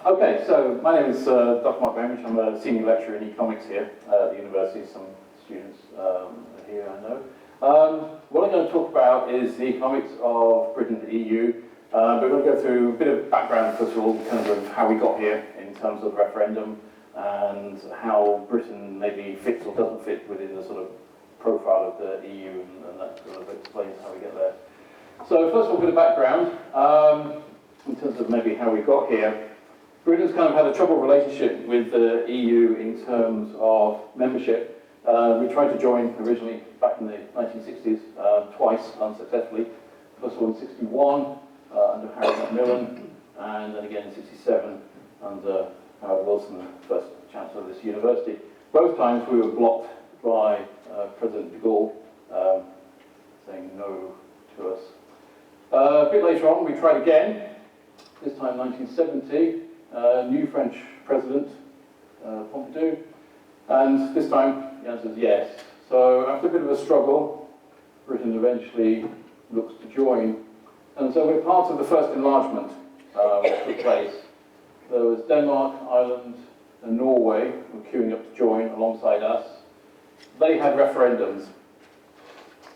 Okay, so my name is Dr. Mark Baimbridge. I'm a senior lecturer in economics here at the university. Some students are here, I know. What I'm going to talk about is the economics of Britain and the EU. We're going to go through a bit of background, first of all, kind of how we got here in terms of referendum and how Britain maybe fits or doesn't fit within the sort of profile of the EU, and that sort of explains how we get there. So first of all, a bit of background in terms of maybe how we got here. Britain's kind of had a troubled relationship with the EU in terms of membership. We tried to join originally back in the 1960s, twice unsuccessfully. First of all in 61 under Harry Macmillan, and then again in 67 under Howard Wilson, the first chancellor of this university. Both times we were blocked by President de Gaulle saying no to us. A bit later on we tried again, this time 1970. New French President, Pompidou, and this time the answer is yes. So after a bit of a struggle, Britain eventually looks to join, and so we're part of the first enlargement which took place. There was Denmark, Ireland, and Norway were queuing up to join alongside us. They had referendums.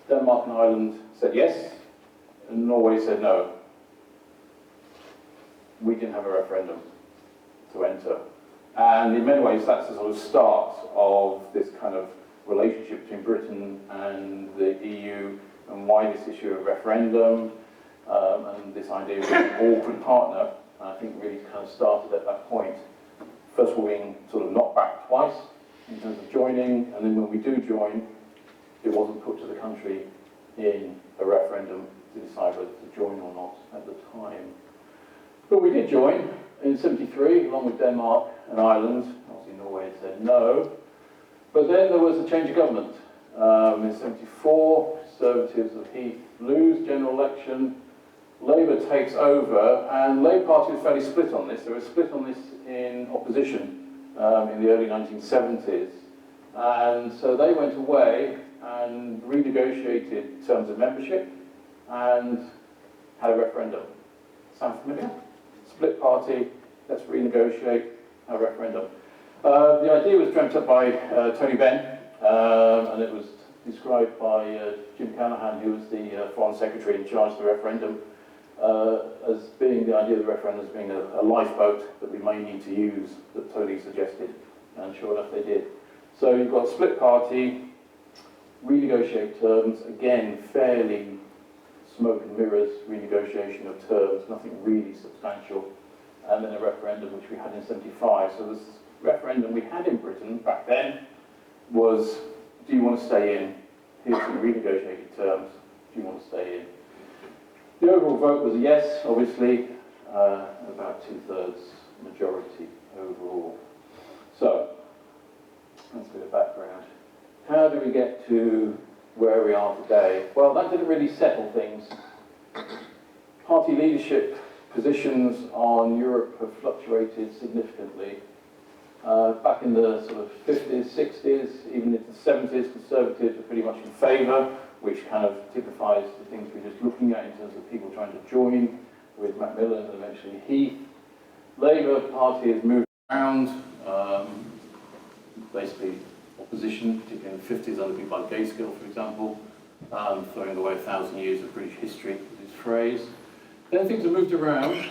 Denmark and Ireland said yes, and Norway said no. We didn't have a referendum to enter. And in many ways, that's the sort of start of this kind of relationship between Britain and the EU, and why this issue of referendum and this idea of an awkward partner, I think really kind of started at that point. First of all, being sort of knocked back twice in terms of joining, and then when we do join, it wasn't put to the country in a referendum to decide whether to join or not at the time. But we did join in 73, along with Denmark and Ireland. Obviously Norway had said no. But then there was a change of government. In 74, Conservatives of Heath lose general election. Labour takes over, and Labour Party was fairly split on this. They were split on this in opposition in the early 1970s. And so they went away and renegotiated terms of membership and had a referendum. Sound familiar? Split party, let's renegotiate a referendum. The idea was dreamt up by Tony Benn, and it was described by Jim Callaghan, who was the Foreign Secretary in charge of the referendum, as being the idea of the referendum as being a lifeboat that we may need to use, that Tony suggested, and sure enough they did. So you've got split party, renegotiate terms, again fairly smoke and mirrors renegotiation of terms, nothing really substantial, and then a referendum which we had in 75. So this referendum we had in Britain back then was, do you want to stay in? Here's some renegotiated terms, do you want to stay in? The overall vote was a yes, obviously, about 2/3 majority overall. So, that's a bit of background. How do we get to where we are today? Well, that didn't really settle things. Party leadership positions on Europe have fluctuated significantly. Back in the sort of 50s, 60s, even into the 70s, Conservatives were pretty much in favour, which kind of typifies the things we're just looking at in terms of people trying to join with Macmillan and eventually Heath. Labour Party has moved around, basically opposition, particularly in the 50s under people like Gaskill, for example, throwing away 1,000 years of British history with his phrase. Then things have moved around.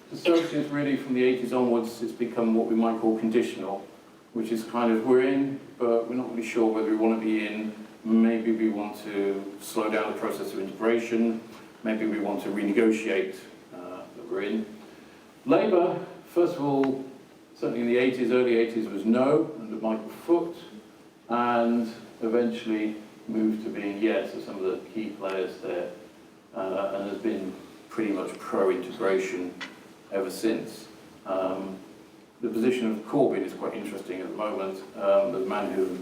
Conservatives really from the 80s onwards, it's become what we might call conditional, which is kind of we're in, but we're not really sure whether we want to be in. Maybe we want to slow down the process of integration. Maybe we want to renegotiate that we're in. Labour, first of all, certainly in the 80s, early 80s was no under Michael Foot, and eventually moved to being yes as some of the key players there, and has been pretty much pro-integration ever since. The position of Corbyn is quite interesting at the moment. The man who,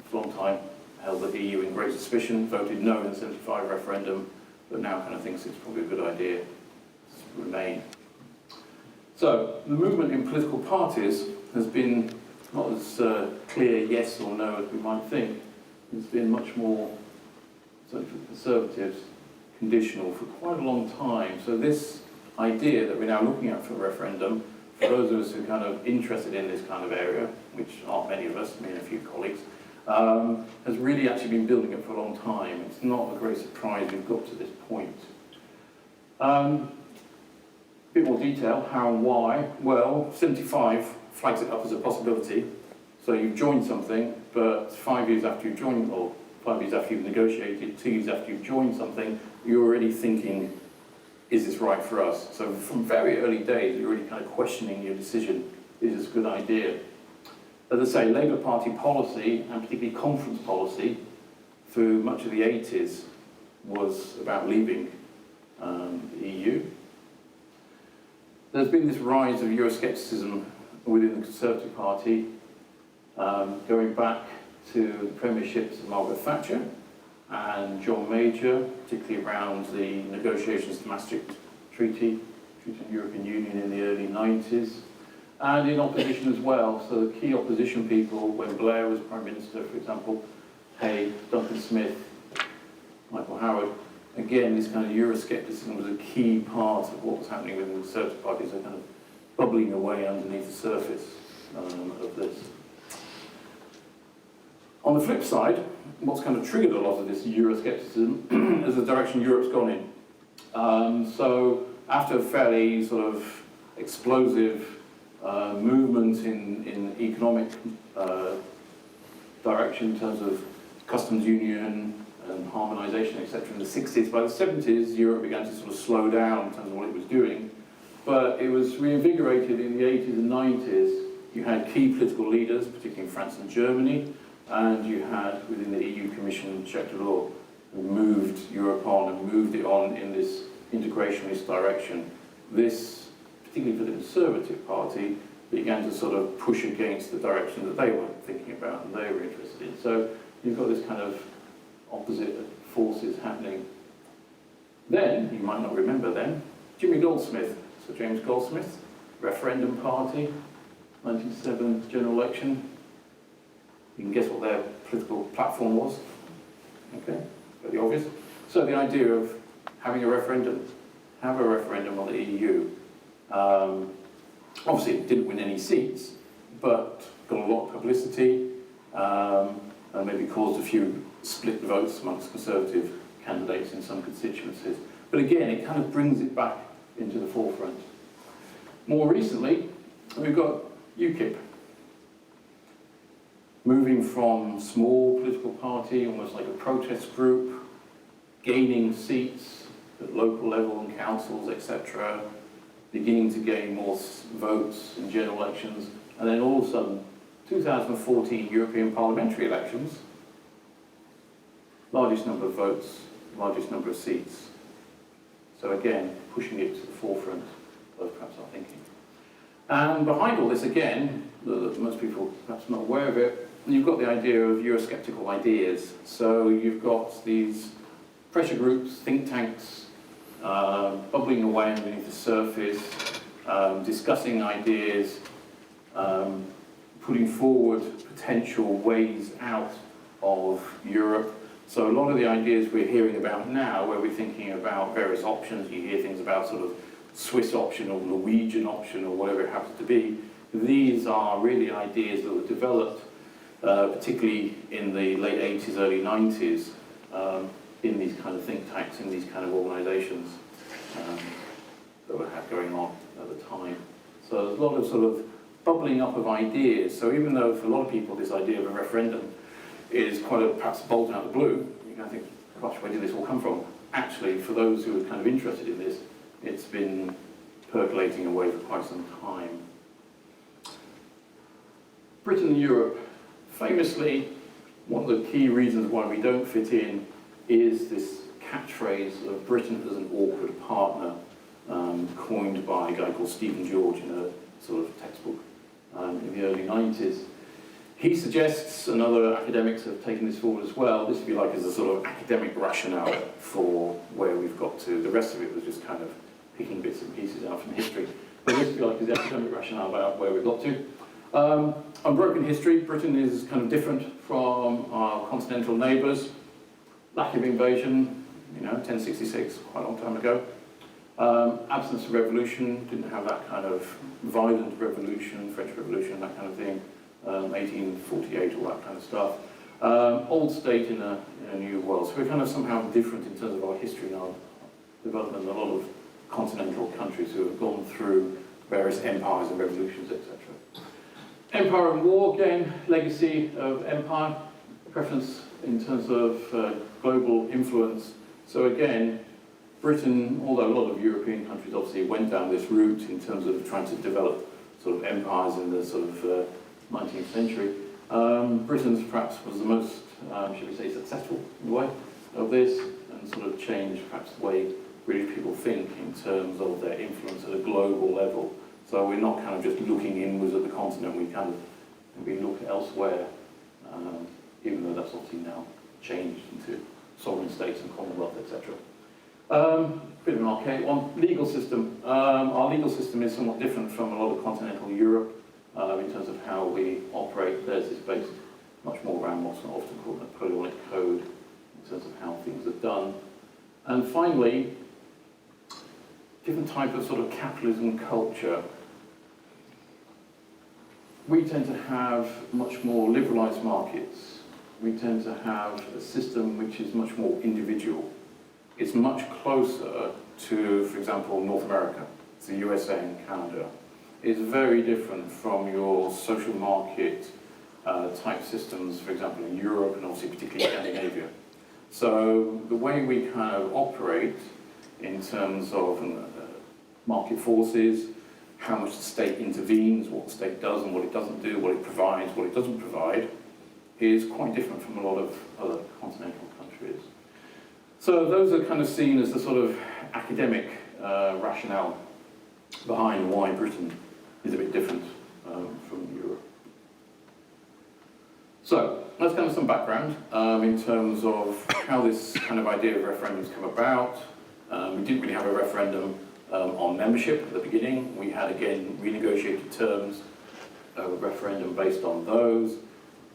for a long time, held the EU in great suspicion, voted no in the 75 referendum, but now kind of thinks it's probably a good idea to remain. So, the movement in political parties has been not as clear yes or no as we might think. It's been much more, certainly for Conservatives, conditional for quite a long time. So this idea that we're now looking at for a referendum for those of us who are kind of interested in this kind of area, which aren't many of us, me and a few colleagues, has really actually been building up for a long time. It's not a great surprise we've got to this point. A bit more detail, how and why. Well, 75 flags it up as a possibility. So you've joined something, but 5 years after you've joined, or 5 years after you've negotiated, 2 years after you've joined something, you're already thinking, is this right for us? So from very early days, you're already kind of questioning your decision, is this a good idea? As I say, Labour Party policy, and particularly conference policy, through much of the 80s, was about leaving the EU. There's been this rise of Euroscepticism within the Conservative Party, going back to the premierships of Margaret Thatcher and John Major, particularly around the negotiations of the Maastricht Treaty on the European Union in the early 90s, and in opposition as well. So the key opposition people, when Blair was Prime Minister, for example, Hay, Duncan Smith, Michael Howard, again, this kind of Euroscepticism was a key part of what was happening within the Conservative Party, so kind of bubbling away underneath the surface of this. On the flip side, what's kind of triggered a lot of this Euroscepticism is the direction Europe's gone in. So after a fairly sort of explosive movement in economic direction in terms of customs union and harmonisation, etc. in the 60s, by the 70s, Europe began to sort of slow down in terms of what it was doing. But it was reinvigorated in the 80s and 90s. You had key political leaders, particularly in France and Germany, and you had, within the EU Commission, Jacques Delors, who moved Europe on and moved it on in this integrationist direction. This, particularly for the Conservative Party, began to sort of push against the direction that they were thinking about and they were interested in. So you've got this kind of opposite forces happening. Then, you might not remember then, Jimmy Goldsmith, Sir James Goldsmith, referendum party, 1997 general election. You can guess what their political platform was. Okay, very obvious. So the idea of having a referendum, have a referendum on the EU. Obviously it didn't win any seats, but got a lot of publicity, and maybe caused a few split votes amongst Conservative candidates in some constituencies. But again, it kind of brings it back into the forefront. More recently, we've got UKIP. Moving from small political party, almost like a protest group, gaining seats at local level and councils, etc., beginning to gain more votes in general elections, and then all of a sudden, 2014 European parliamentary elections, largest number of votes, largest number of seats. So again, pushing it to the forefront of perhaps our thinking. And behind all this, again, most people perhaps not aware of it, you've got the idea of Eurosceptical ideas. So you've got these pressure groups, think tanks, bubbling away underneath the surface, discussing ideas, putting forward potential ways out of Europe. So a lot of the ideas we're hearing about now, where we're thinking about various options, you hear things about sort of Swiss option or Norwegian option or whatever it happens to be, these are really ideas that were developed particularly in the late 80s, early 90s, in these kind of think tanks, in these kind of organisations that were going on at the time. So there's a lot of sort of bubbling up of ideas. So even though for a lot of people this idea of a referendum is quite a perhaps bolt out of the blue, you're going to think, gosh, where did this all come from? Actually, for those who are kind of interested in this, it's been percolating away for quite some time. Britain and Europe. Famously, one of the key reasons why we don't fit in is this catchphrase of Britain as an awkward partner, coined by a guy called Stephen George in a sort of textbook in the early 90s. He suggests, and other academics have taken this forward as well, this would be like as a sort of academic rationale for where we've got to. The rest of it was just kind of picking bits and pieces out from history. But this would be like as the academic rationale about where we've got to. Unbroken history, Britain is kind of different from our continental neighbours. Lack of invasion, 1066, quite a long time ago. Absence of revolution, didn't have that kind of violent revolution, French Revolution, that kind of thing, 1848, all that kind of stuff. Old state in a new world. So we're kind of somehow different in terms of our history and our development. A lot of continental countries who have gone through various empires and revolutions, etc. Empire and war, again, legacy of empire, preference in terms of global influence. So again, Britain, although a lot of European countries obviously went down this route in terms of trying to develop sort of empires in the sort of 19th century, Britain's perhaps was the most, should we say, successful in a way of this, and sort of changed perhaps the way British people think in terms of their influence at a global level. So we're not kind of just looking inwards at the continent, we look elsewhere, even though that's obviously now changed into sovereign states and Commonwealth, etc. Bit of an archaic one. Legal system. Our legal system is somewhat different from a lot of continental Europe in terms of how we operate. Theirs is based much more around what's often called a Napoleonic code in terms of how things are done. And finally, different type of sort of capitalism culture. We tend to have much more liberalised markets. We tend to have a system which is much more individual. It's much closer to, for example, North America, the USA and Canada. It's very different from your social market type systems, for example, in Europe and obviously particularly Scandinavia. So the way we kind of operate in terms of market forces, how much the state intervenes, what the state does and what it doesn't do, what it provides, what it doesn't provide, is quite different from a lot of other continental countries. So those are kind of seen as the sort of academic rationale behind why Britain is a bit different from Europe. So that's kind of some background in terms of how this kind of idea of referendums come about. We didn't really have a referendum on membership at the beginning. We had, again, renegotiated terms, a referendum based on those,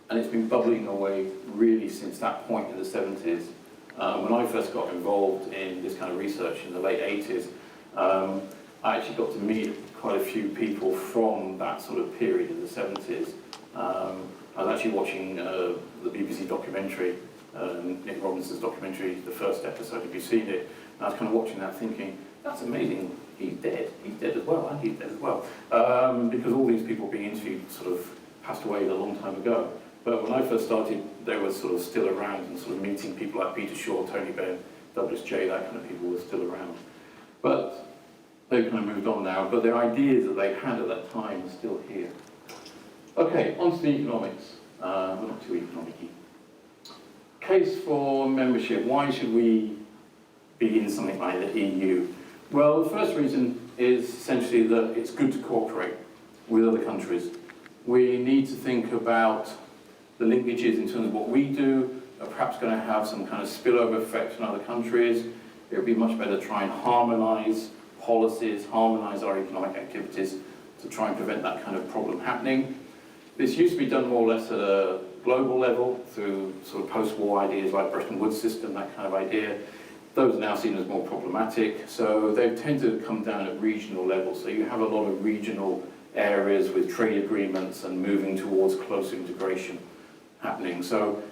and it's been bubbling away really since that point in the 70s. When I first got involved in this kind of research in the late 80s, I actually got to meet quite a few people from that sort of period in the 70s. I was actually watching the BBC documentary, Nick Robinson's documentary, the first episode, if you've seen it. And I was kind of watching that thinking, that's amazing, he's dead as well, and he's dead as well. Because all these people being interviewed sort of passed away a long time ago. But when I first started, they were sort of still around and sort of meeting people like Peter Shaw, Tony Benn, Douglas J, that kind of people were still around. But they've kind of moved on now, but the ideas that they had at that time are still here. Okay, on to the economics. We're not too economic-y. Case for membership. Why should we be in something like the EU? Well, the first reason is essentially that it's good to cooperate with other countries. We need to think about the linkages in terms of what we do are perhaps going to have some kind of spillover effect in other countries. It would be much better to try and harmonise policies, harmonise our economic activities to try and prevent that kind of problem happening. This used to be done more or less at a global level through sort of post-war ideas like Bretton Woods system, that kind of idea. Those are now seen as more problematic, so they've tended to come down at regional level. So you have a lot of regional areas with trade agreements and moving towards closer integration happening. So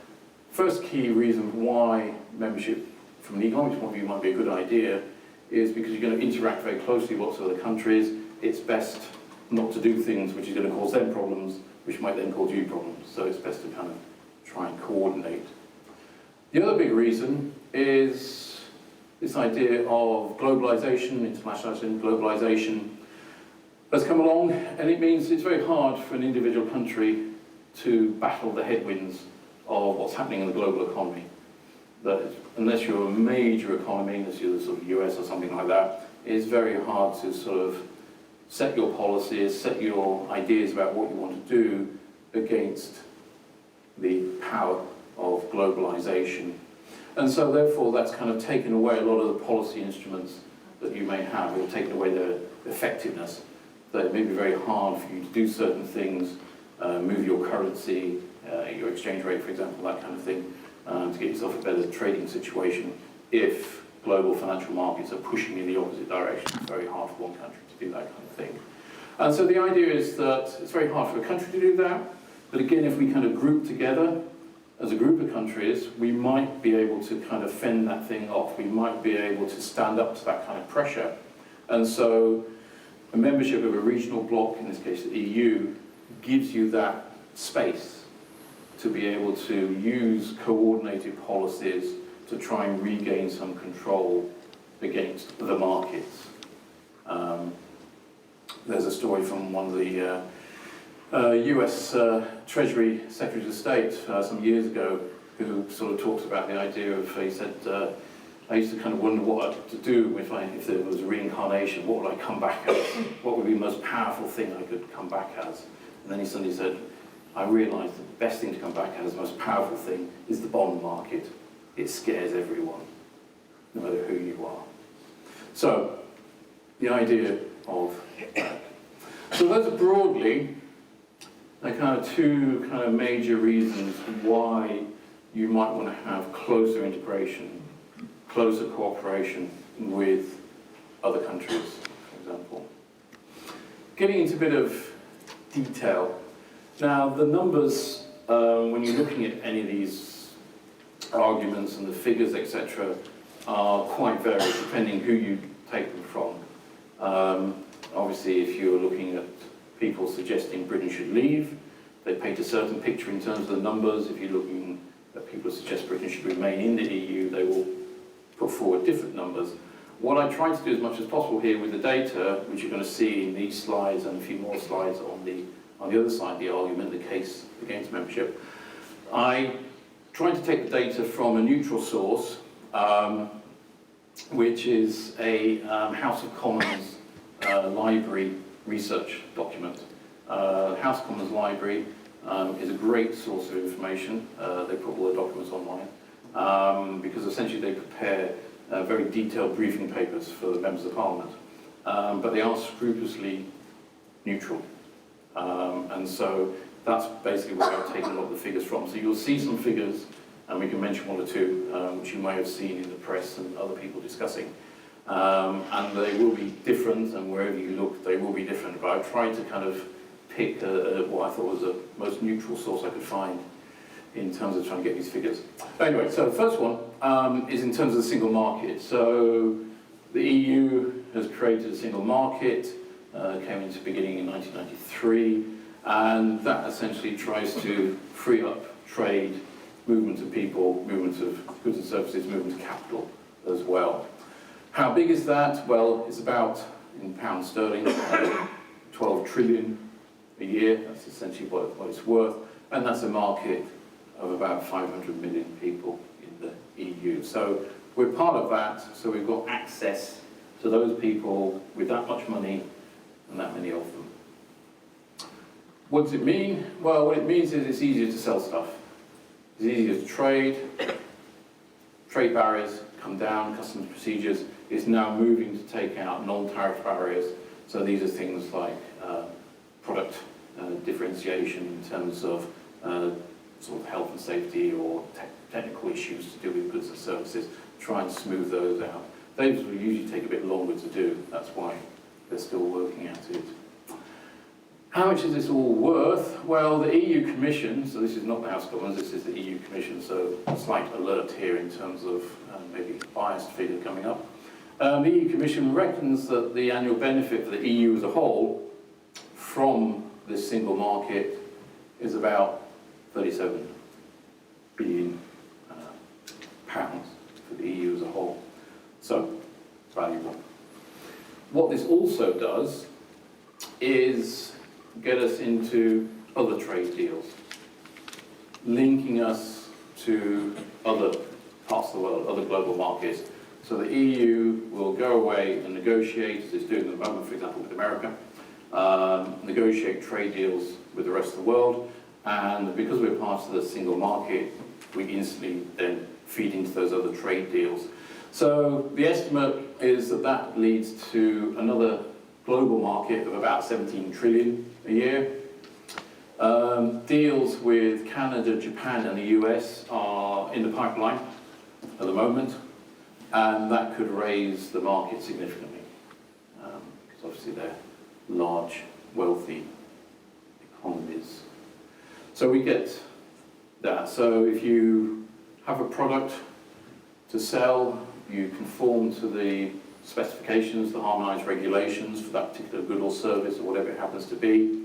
first key reason why membership from an economics point of view might be a good idea is because you're going to interact very closely with lots of other countries. It's best not to do things which is going to cause them problems, which might then cause you problems. So it's best to kind of try and coordinate. The other big reason is this idea of globalisation, internationalisation, globalisation has come along, and it means it's very hard for an individual country to battle the headwinds of what's happening in the global economy. That unless you're a major economy, unless you're the sort of US or something like that, it's very hard to sort of set your policies, set your ideas about what you want to do against the power of globalisation. And so therefore that's kind of taken away a lot of the policy instruments that you may have, or taken away their effectiveness. That it may be very hard for you to do certain things, move your currency, your exchange rate, for example, that kind of thing, to get yourself a better trading situation if global financial markets are pushing in the opposite direction. It's very hard for one country to do that kind of thing. And so the idea is that it's very hard for a country to do that, but again, if we kind of group together as a group of countries, we might be able to kind of fend that thing off. We might be able to stand up to that kind of pressure. And so a membership of a regional bloc, in this case the EU, gives you that space to be able to use coordinated policies to try and regain some control against the markets. There's a story from one of the US Treasury Secretaries of State some years ago who sort of talks about the idea of, he said, I used to kind of wonder what to do if there was a reincarnation, what would I come back as? What would be the most powerful thing I could come back as? And then he suddenly said, I realised that the best thing to come back as, the most powerful thing, is the bond market. It scares everyone, no matter who you are. So, the idea of that. So those are broadly the kind of two kind of major reasons why you might want to have closer integration, closer cooperation with other countries, for example. Getting into a bit of detail. Now, the numbers, when you're looking at any of these arguments and the figures, etc., are quite varied depending who you take them from. Obviously, if you're looking at people suggesting Britain should leave, they paint a certain picture in terms of the numbers. If you're looking at people who suggest Britain should remain in the EU, they will put forward different numbers. What I try to do as much as possible here with the data, which you're going to see in these slides and a few more slides on the other side of the argument, the case against membership, I try to take the data from a neutral source, which is a House of Commons library research document. House of Commons Library is a great source of information. They put all the documents online because essentially they prepare very detailed briefing papers for the members of Parliament, but they are scrupulously neutral. And so that's basically where I've taken a lot of the figures from. So you'll see some figures, and we can mention one or two, which you may have seen in the press and other people discussing. And they will be different, and wherever you look, they will be different. But I tried to kind of pick what I thought was the most neutral source I could find in terms of trying to get these figures. Anyway, so the first one is in terms of the single market. So the EU has created a single market, came into beginning in 1993, and that essentially tries to free up trade, movement of people, movement of goods and services, movement of capital as well. How big is that? Well, it's about, in pounds sterling, 12 trillion a year. That's essentially what it's worth. And that's a market of about 500 million people in the EU. So we're part of that, so we've got access to those people with that much money and that many of them. What does it mean? Well, what it means is it's easier to sell stuff. It's easier to trade. Trade barriers come down, customs procedures. It's now moving to take out non-tariff barriers. So these are things like product differentiation in terms of sort of health and safety or technical issues to do with goods and services. Try and smooth those out. Those will usually take a bit longer to do. That's why they're still working at it. How much is this all worth? Well, the EU Commission, so this is not the House of Commons, this is the EU Commission, so a slight alert here in terms of maybe biased figure coming up. The EU Commission reckons that the annual benefit for the EU as a whole from this single market is about 37 billion pounds for the EU as a whole. So, valuable. What this also does is get us into other trade deals, linking us to other parts of the world, other global markets. So the EU will go away and negotiate, as it's doing at the moment, for example, with America, negotiate trade deals with the rest of the world, and because we're part of the single market, we instantly then feed into those other trade deals. So the estimate is that that leads to another global market of about 17 trillion a year. Deals with Canada, Japan and the US are in the pipeline at the moment. and that could raise the market significantly, because obviously they're large, wealthy economies. So we get that. So if you have a product to sell, you conform to the specifications, the harmonised regulations for that particular good or service or whatever it happens to be.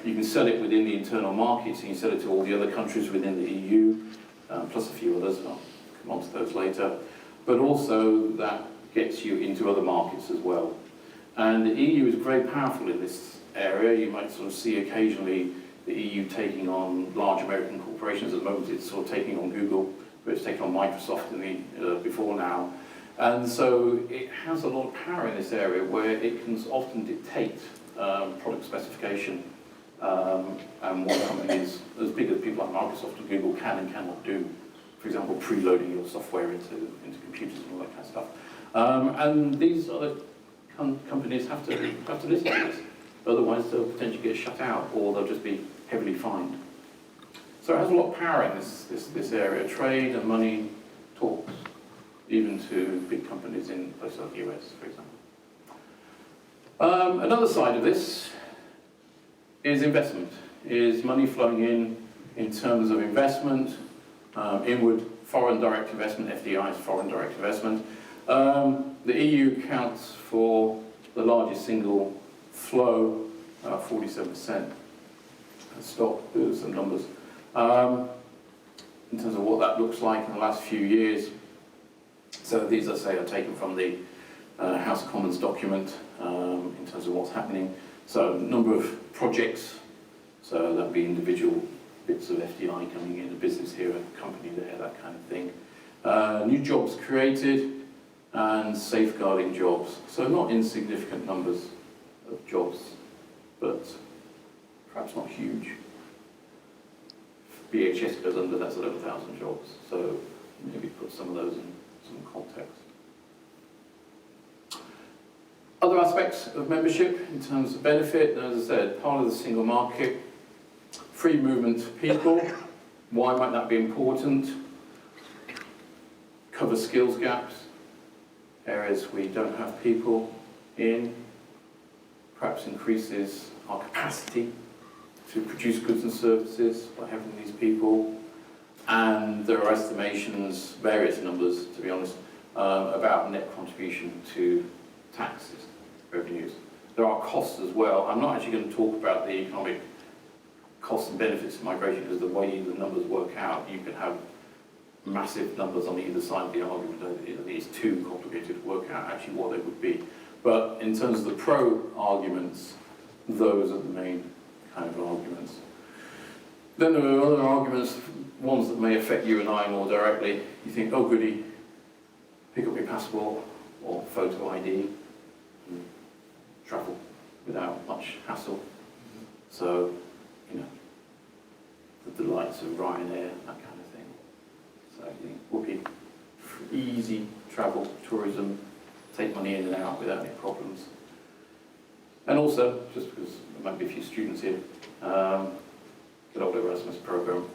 You can sell it within the internal markets, and you sell it to all the other countries within the EU, plus a few others, and I'll come on to those later. But also that gets you into other markets as well. And the EU is very powerful in this area. You might sort of see occasionally the EU taking on large American corporations. At the moment it's sort of taking on Google, but it's taken on Microsoft in the, before now. And so it has a lot of power in this area where it can often dictate product specification and what companies as big as people like Microsoft and Google can and cannot do. For example, preloading your software into computers and all that kind of stuff. And these other companies have to listen to this. Otherwise they'll potentially get shut out or they'll just be heavily fined. So it has a lot of power in this area. Trade and money talks, even to big companies in places like the US, for example. Another side of this is investment, is money flowing in terms of investment, inward foreign direct investment, FDI is foreign direct investment. The EU accounts for the largest single flow, 47%. Let's stop, do some numbers. In terms of what that looks like in the last few years. So these, I say, are taken from the House of Commons document in terms of what's happening. So number of projects, so that'd be individual bits of FDI coming in, a business here, a company there, that kind of thing. New jobs created and safeguarding jobs. So not insignificant numbers of jobs, but perhaps not huge. If BHS goes under, that's 11,000 jobs. So maybe put some of those in some context. Other aspects of membership in terms of benefit, as I said, part of the single market, free movement of people. Why might that be important? Cover skills gaps, areas we don't have people in, perhaps increases our capacity to produce goods and services by having these people. And there are estimations, various numbers to be honest, about net contribution to taxes, revenues. There are costs as well. I'm not actually going to talk about the economic costs and benefits of migration because the way the numbers work out, you can have massive numbers on either side of the argument. It's too complicated to work out actually what they would be. But in terms of the pro arguments, those are the main kind of arguments. Then there are other arguments, ones that may affect you and I more directly. You think, oh goody, pick up your passport or photo ID and travel without much hassle. So, you know, the delights of Ryanair, that kind of thing. So you think, whoopee, easy travel, tourism, take money in and out without any problems. And also, just because there might be a few students here, good old Erasmus program.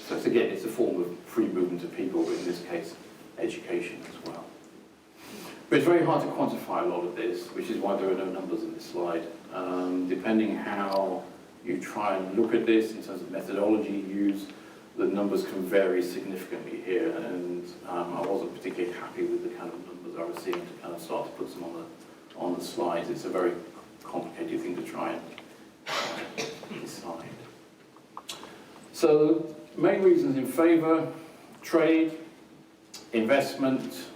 So it's, again, it's a form of free movement of people, but in this case, education as well. But it's very hard to quantify a lot of this, which is why there are no numbers in this slide. Depending how you try and look at this in terms of methodology used, the numbers can vary significantly here, and I wasn't particularly happy with the kind of numbers I was seeing to kind of start to put some on the slides. It's a very complicated thing to try and decide. So, main reasons in favour: trade, investment,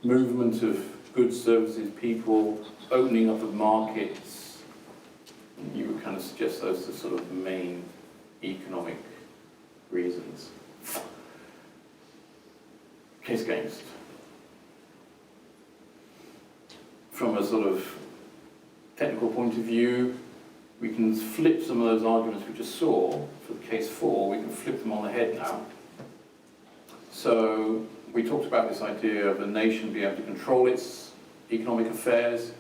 movement of goods, services, people, opening up of markets. You would kind of suggest those are sort of main economic reasons. Case against. From a sort of technical point of view, we can flip some of those arguments we just saw for the case 4, we can flip them on the head now. So we talked about this idea of a nation being able to control its economic affairs,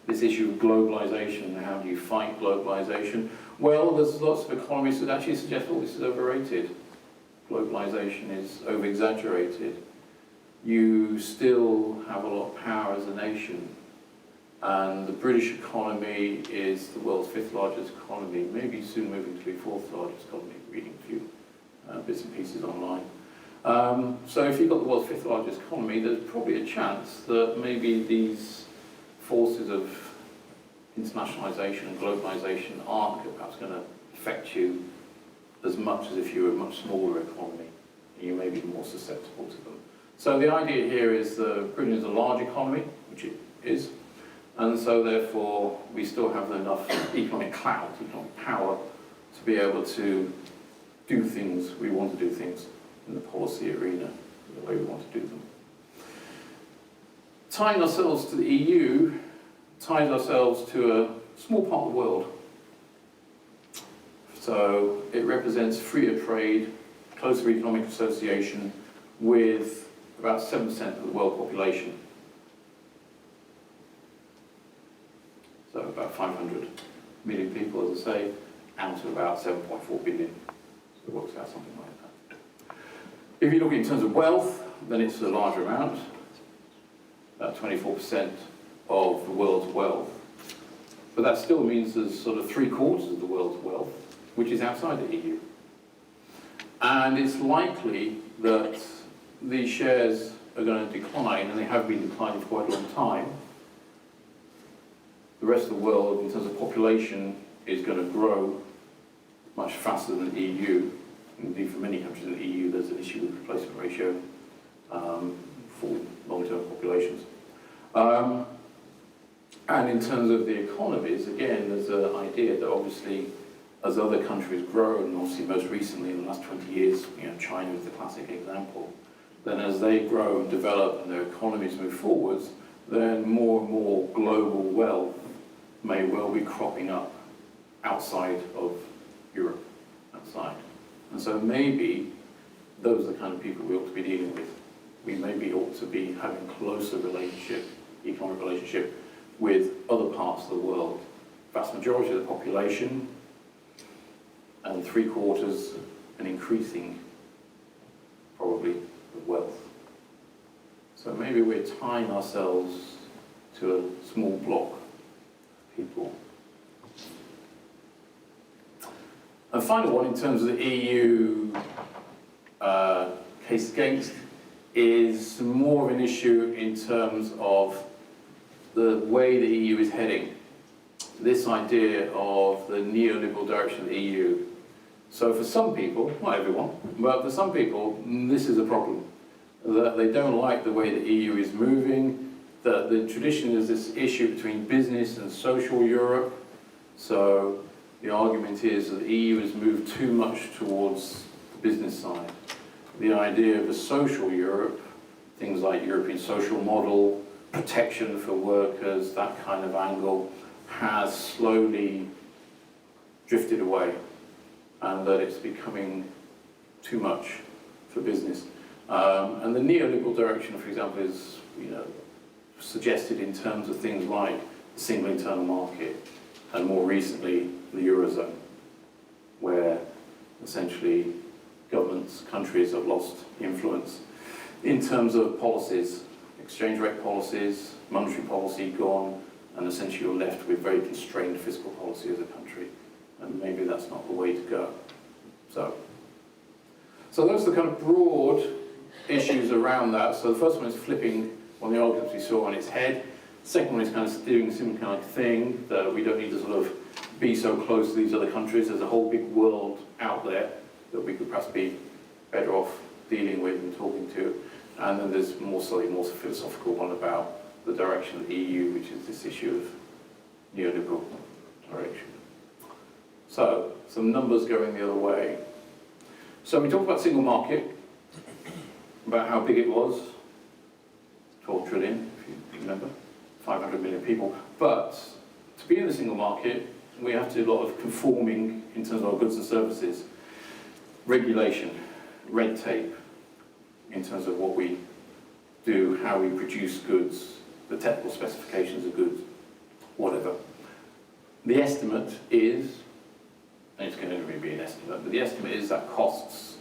this issue of globalisation, how do you fight globalisation? Well, there's lots of economists that actually suggest, oh, this is overrated. globalisation is over-exaggerated, you still have a lot of power as a nation. And the British economy is the world's 5th largest economy, maybe soon moving to be 4th largest economy, reading a few bits and pieces online. So if you've got the world's 5th largest economy, there's probably a chance that maybe these forces of internationalisation and globalisation aren't perhaps going to affect you as much as if you were a much smaller economy. You may be more susceptible to them. So the idea here is that Britain is a large economy, which it is, and so therefore we still have enough economic clout, economic power, to be able to do things, we want to do things in the policy arena, the way we want to do them. Tying ourselves to the EU ties ourselves to a small part of the world. So it represents freer trade, closer economic association with about 7% of the world population. So about 500 million people, as I say, out of about 7.4 billion. So it works out something like that. If you look in terms of wealth, then it's a larger amount, about 24% of the world's wealth. But that still means there's sort of 3/4 of the world's wealth, which is outside the EU. And it's likely that these shares are going to decline, and they have been declining for quite a long time. The rest of the world, in terms of population, is going to grow much faster than the EU. Indeed, for many countries in the EU, there's an issue with replacement ratio for long-term populations. And in terms of the economies, again, there's an idea that obviously as other countries grow, and obviously most recently in the last 20 years, China is the classic example, then as they grow and develop and their economies move forwards, then more and more global wealth may well be cropping up outside of Europe, outside. And so maybe those are the kind of people we ought to be dealing with. We maybe ought to be having closer relationship, economic relationship, with other parts of the world. Vast majority of the population, and 3/4 and increasing, probably, of wealth. So maybe we're tying ourselves to a small block of people. And final one, in terms of the EU case against, is more of an issue in terms of the way the EU is heading. This idea of the neoliberal direction of the EU. So for some people, not everyone, but for some people, this is a problem. That they don't like the way the EU is moving, that the tradition is this issue between business and social Europe. So the argument is that the EU has moved too much towards the business side. The idea of a social Europe, things like European social model, protection for workers, that kind of angle, has slowly drifted away, and that it's becoming too much for business. And the neoliberal direction, for example, is suggested in terms of things like the single internal market, and more recently the eurozone, where essentially governments, countries have lost influence in terms of policies, exchange rate policies, monetary policy gone, and essentially you're left with very constrained fiscal policy as a country, and maybe that's not the way to go. So those are the kind of broad issues around that. So the first one is flipping one of the arguments we saw on its head. The second one is kind of doing a similar kind of thing, that we don't need to sort of be so close to these other countries. There's a whole big world out there that we could perhaps be better off dealing with and talking to. And then there's more philosophical one about the direction of the EU, which is this issue of neoliberal direction. So, some numbers going the other way. So we talked about single market, about how big it was, 12 trillion, if you remember, 500 million people. But to be in the single market, we have to do a lot of conforming in terms of our goods and services, regulation, red tape, in terms of what we do, how we produce goods, the technical specifications of goods, whatever. The estimate is, and it's going to only be an estimate, but the estimate is that costs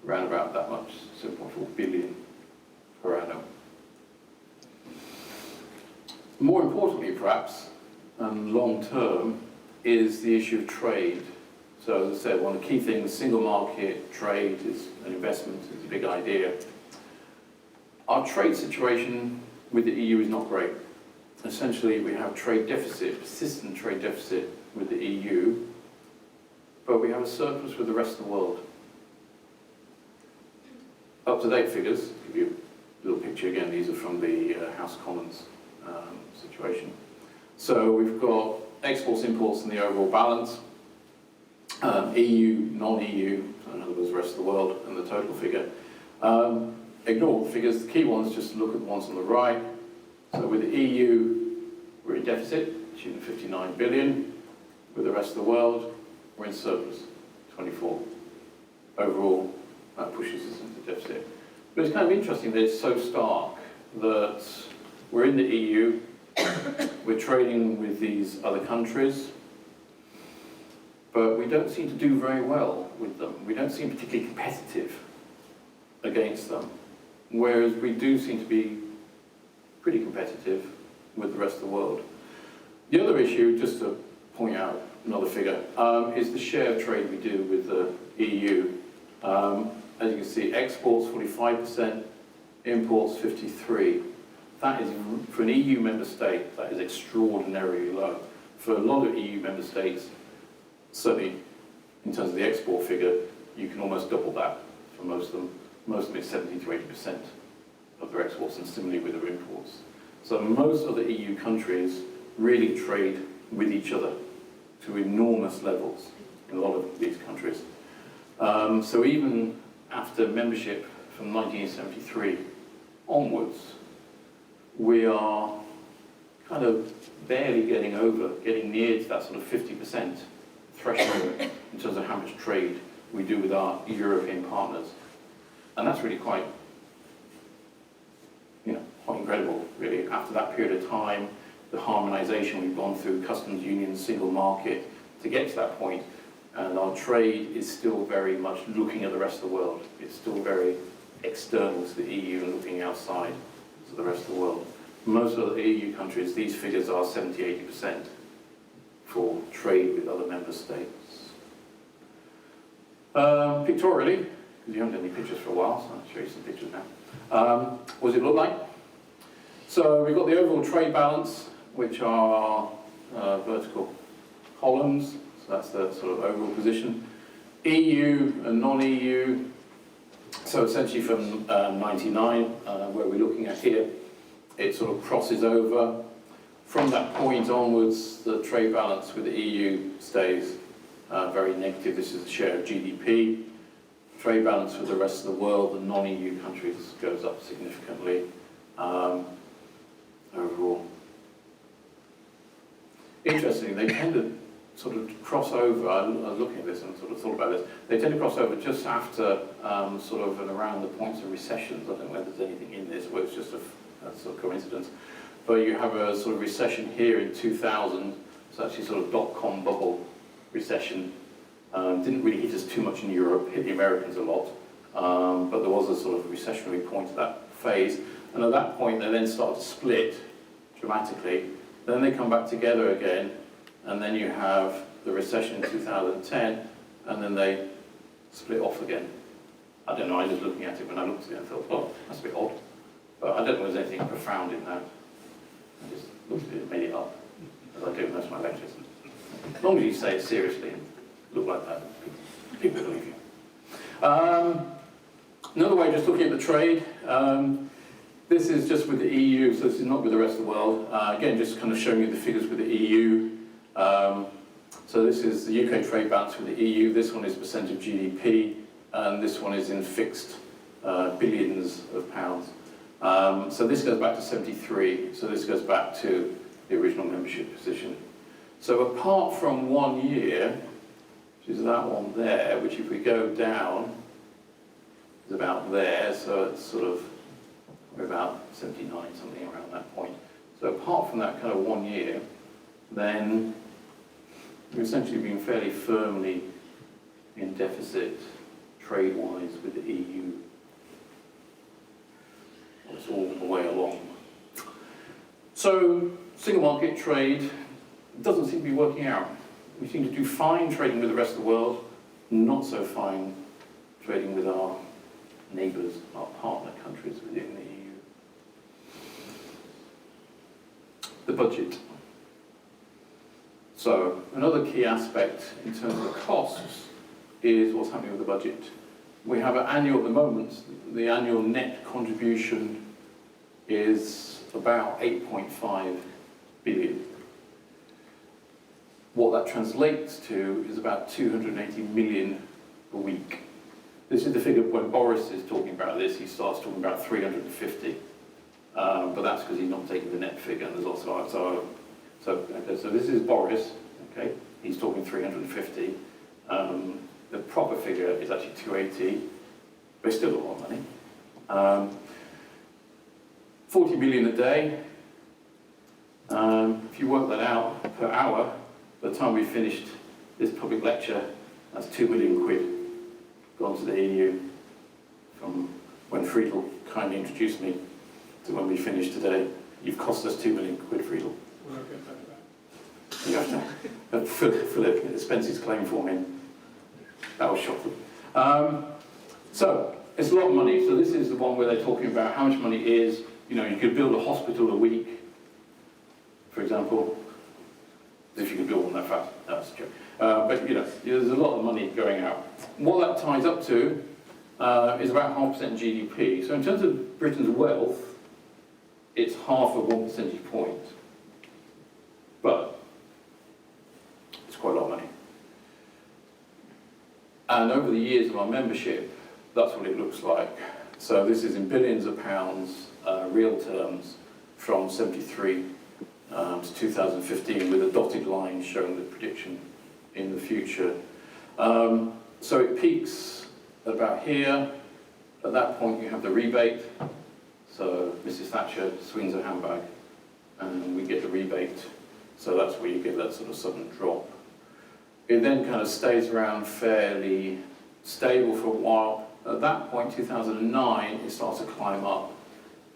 around about that much, 7.4 billion per annum. More importantly, perhaps, and long term, is the issue of trade. So as I said, one of the key things, single market, trade is an investment, is a big idea. Our trade situation with the EU is not great. Essentially, we have trade deficit, persistent trade deficit with the EU, but we have a surplus with the rest of the world. Up-to-date figures, give you a little picture again, these are from the House of Commons situation. So we've got exports, imports, and the overall balance, EU, non-EU, in other words, the rest of the world, and the total figure. Ignore all the figures, the key ones, just look at the ones on the right. So with the EU, we're in deficit, tune of 59 billion. With the rest of the world, we're in surplus, 24. Overall, that pushes us into deficit. But it's kind of interesting that it's so stark that we're in the EU, we're trading with these other countries, but we don't seem to do very well with them. We don't seem particularly competitive against them, whereas we do seem to be pretty competitive with the rest of the world. The other issue, just to point out another figure, is the share of trade we do with the EU. As you can see, exports 45%, imports 53%. That is, for an EU member state, that is extraordinarily low. For a lot of EU member states, certainly in terms of the export figure, you can almost double that for most of them. Most of them is 70 to 80% of their exports, and similarly with their imports. So most of the EU countries really trade with each other to enormous levels in a lot of these countries. So even after membership from 1973 onwards, we are kind of barely getting near to that sort of 50% threshold in terms of how much trade we do with our European partners. And that's really quite incredible, really. After that period of time, the harmonisation we've gone through, customs union, single market, to get to that point, and our trade is still very much looking at the rest of the world. It's still very external to the EU and looking outside to the rest of the world. Most of the EU countries, these figures are 70, 80% for trade with other member states. Pictorially, because you haven't done any pictures for a while, so I'll show you some pictures now. What does it look like? So we've got the overall trade balance, which are vertical columns. So that's the sort of overall position. EU and non-EU. So essentially from 99, where we're looking at here, it sort of crosses over. From that point onwards, the trade balance with the EU stays very negative. This is the share of GDP. Trade balance with the rest of the world, the non-EU countries, goes up significantly overall. Interestingly, they tend to sort of cross over. I was looking at this and sort of thought about this. They tend to cross over just after sort of and around the points of recessions. I don't know whether there's anything in this where it's just a sort of coincidence. But you have a sort of recession here in 2000. It's actually sort of dot-com bubble recession. Didn't really hit us too much in Europe, hit the Americans a lot. But there was a sort of recessionary point to that phase. And at that point, they then start to split dramatically. Then they come back together again. And then you have the recession in 2010. And then they split off again. I don't know, I was just looking at it when I looked at it and thought, oh, that's a bit odd. But I don't know if there's anything profound in that. I just looked at it and made it up, as I do in most of my lectures. As long as you say it seriously and look like that, people believe you. Another way, just looking at the trade. This is just with the EU, so this is not with the rest of the world. Again, just kind of showing you the figures with the EU. So this is the UK trade balance with the EU. This one is percent of GDP, and this one is in fixed billions of pounds. So this goes back to 73, so this goes back to the original membership position. So apart from 1 year, which is that one there, which if we go down, is about there, so it's sort of, we're about 79, something around that point. So apart from that kind of 1 year, then we've essentially been fairly firmly in deficit trade-wise with the EU. It's all the way along. So, single market trade doesn't seem to be working out. We seem to do fine trading with the rest of the world, not so fine trading with our neighbours, our partner countries within the EU. The budget. So, another key aspect in terms of costs is what's happening with the budget. We have an annual, at the moment, the annual net contribution is about 8.5 billion. What that translates to is about 280 million a week. This is the figure when Boris is talking about this, he starts talking about 350. But that's because he's not taking the net figure, and there's also, so this is Boris, okay, he's talking 350. The proper figure is actually 280, but it's still a lot of money. 40 million a day. If you work that out per hour, by the time we finished this public lecture, that's 2 million quid gone to the EU from when Friedel kindly introduced me to when we finished today. You've cost us 2 million quid, Friedel. You have to Philip expenses claim for me. That was shocking. So it's a lot of money. So this is the one where they're talking about how much money is. You know, you could build a hospital a week, for example. If you could build one that fast, that's a joke. But you know, there's a lot of money going out. What that ties up to is about 0.5% GDP. So in terms of Britain's wealth, it's half of 1 percentage point. But it's quite a lot of money. And over the years of our membership, that's what it looks like. So this is in billions of pounds, real terms, from 73 to 2015, with a dotted line showing the prediction in the future. So it peaks at about here. At that point, you have the rebate. So Mrs. Thatcher swings her handbag, and we get the rebate. So that's where you get that sort of sudden drop. It then kind of stays around fairly stable for a while. At that point, 2009, it starts to climb up.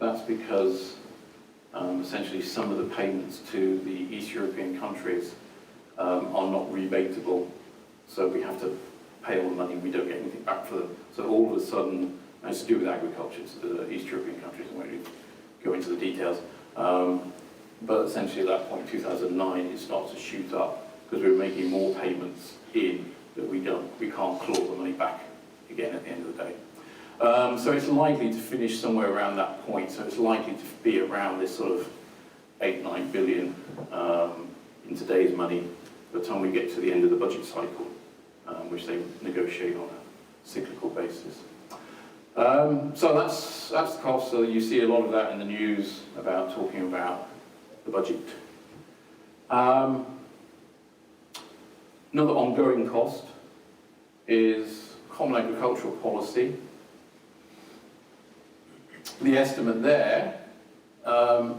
That's because essentially some of the payments to the East European countries are not rebatable. So we have to pay all the money, we don't get anything back for them. So all of a sudden, and it's to do with agriculture, so the East European countries, I won't really go into the details. But essentially at that point, 2009, it starts to shoot up because we're making more payments in that we can't claw the money back again at the end of the day. So it's likely to finish somewhere around that point. So it's likely to be around this sort of 8-9 billion in today's money by the time we get to the end of the budget cycle, which they negotiate on a cyclical basis. So that's the cost. So you see a lot of that in the news about talking about the budget. Another ongoing cost is common agricultural policy. The estimate there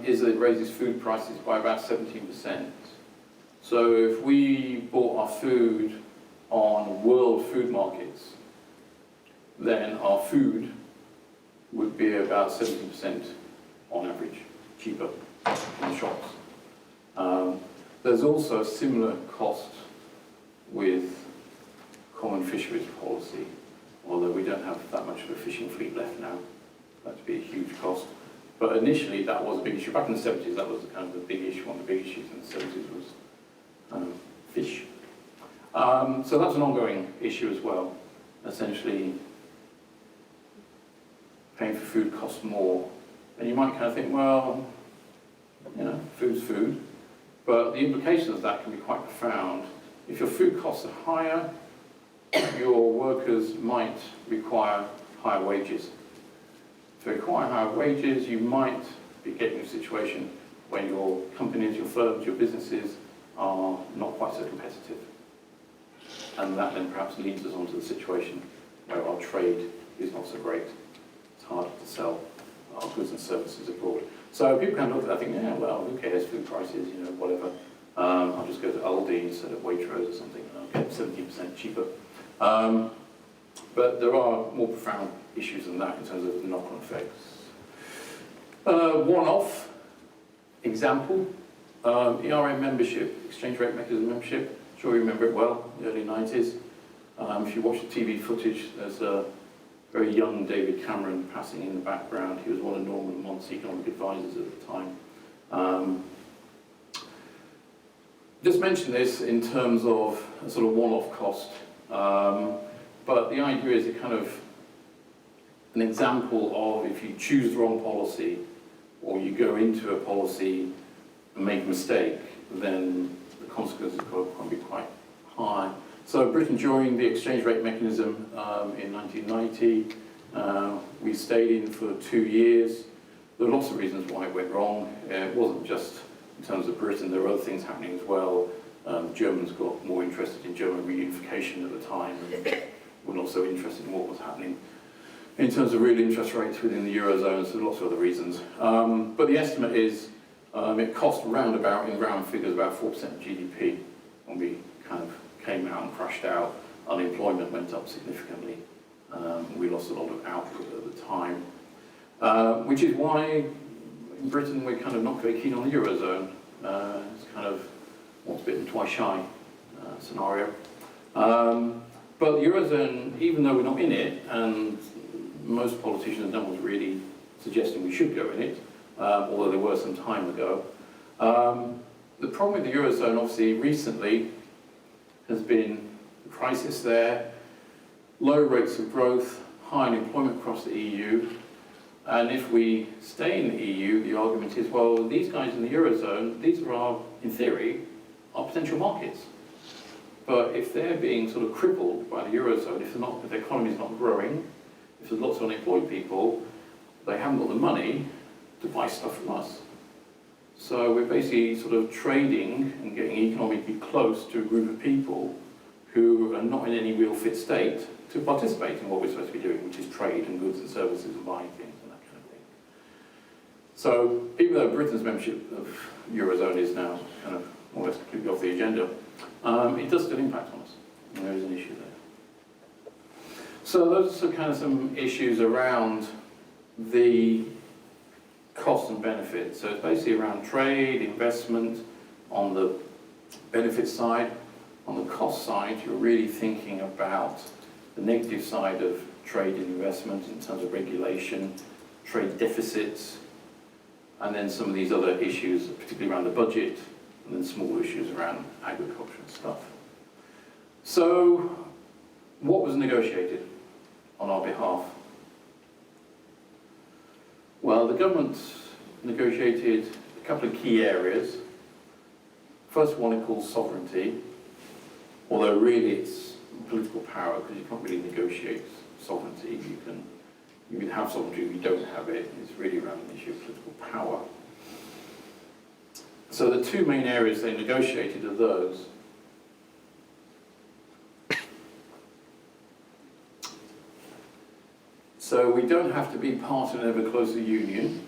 is that it raises food prices by about 17%. So if we bought our food on world food markets, then our food would be about 70% on average cheaper in the shops. There's also a similar cost with Common Fisheries Policy, although we don't have that much of a fishing fleet left now. That'd be a huge cost. But initially that was a big issue. Back in the 70s, that was kind of the big issue. One of the big issues in the 70s was fish. So that's an ongoing issue as well. Essentially, paying for food costs more. And you might kind of think, well, you know, food's food. But the implications of that can be quite profound. If your food costs are higher, your workers might require higher wages. If you require higher wages, you might be getting a situation where your companies, your firms, your businesses are not quite so competitive. And that then perhaps leads us onto the situation where our trade is not so great. It's harder to sell our goods and services abroad. So people kind of look at that thinking, yeah, well, who cares, food prices, you know, whatever. I'll just go to Aldi instead of Waitrose or something, and I'll get 17% cheaper. But there are more profound issues than that in terms of the knock-on effects. One-off example, ERM membership, exchange rate mechanism membership. Sure you remember it well, the early 90s. If you watch the TV footage, there's a very young David Cameron passing in the background. He was one of Norman Mont's economic advisors at the time. Just mention this in terms of a sort of one-off cost, but the idea is a kind of an example of if you choose the wrong policy or you go into a policy and make a mistake, then the consequences can be quite high. So Britain joined the exchange rate mechanism in 1990. We stayed in for 2 years. There are lots of reasons why it went wrong. It wasn't just in terms of Britain, there were other things happening as well. Germans got more interested in German reunification at the time and were not so interested in what was happening in terms of real interest rates within the eurozone, so lots of other reasons. But the estimate is it cost round about, in round figures, about 4% of GDP when we kind of came out and crashed out. Unemployment went up significantly. We lost a lot of output at the time, which is why in Britain we're kind of not very keen on the eurozone. It's kind of once bitten, twice shy scenario. But the eurozone, even though we're not in it, and most politicians, no one's really suggesting we should go in it, although there were some time ago. The problem with the eurozone, obviously, recently has been the crisis there, low rates of growth, high unemployment across the EU, and if we stay in the EU, the argument is, well, these guys in the eurozone, these are our, in theory, our potential markets. But if they're being sort of crippled by the eurozone, if the economy is not growing, if there's lots of unemployed people, they haven't got the money to buy stuff from us. So we're basically sort of trading and getting economically close to a group of people who are not in any real fit state to participate in what we're supposed to be doing, which is trade and goods and services and buying things and that kind of thing. So even though Britain's membership of Eurozone is now kind of more or less completely off the agenda, it does still impact on us, and there is an issue there. So those are kind of some issues around the costs and benefits. So it's basically around trade, investment, on the benefit side. On the cost side, you're really thinking about the negative side of trade and investment in terms of regulation, trade deficits, and then some of these other issues, particularly around the budget, and then small issues around agriculture and stuff. So, what was negotiated on our behalf? Well, the government negotiated a couple of key areas. First one it calls sovereignty, although really it's political power, because you can't really negotiate sovereignty. You can have sovereignty if you don't have it. It's really around an issue of political power. So the two main areas they negotiated are those. So we don't have to be part of an ever closer union.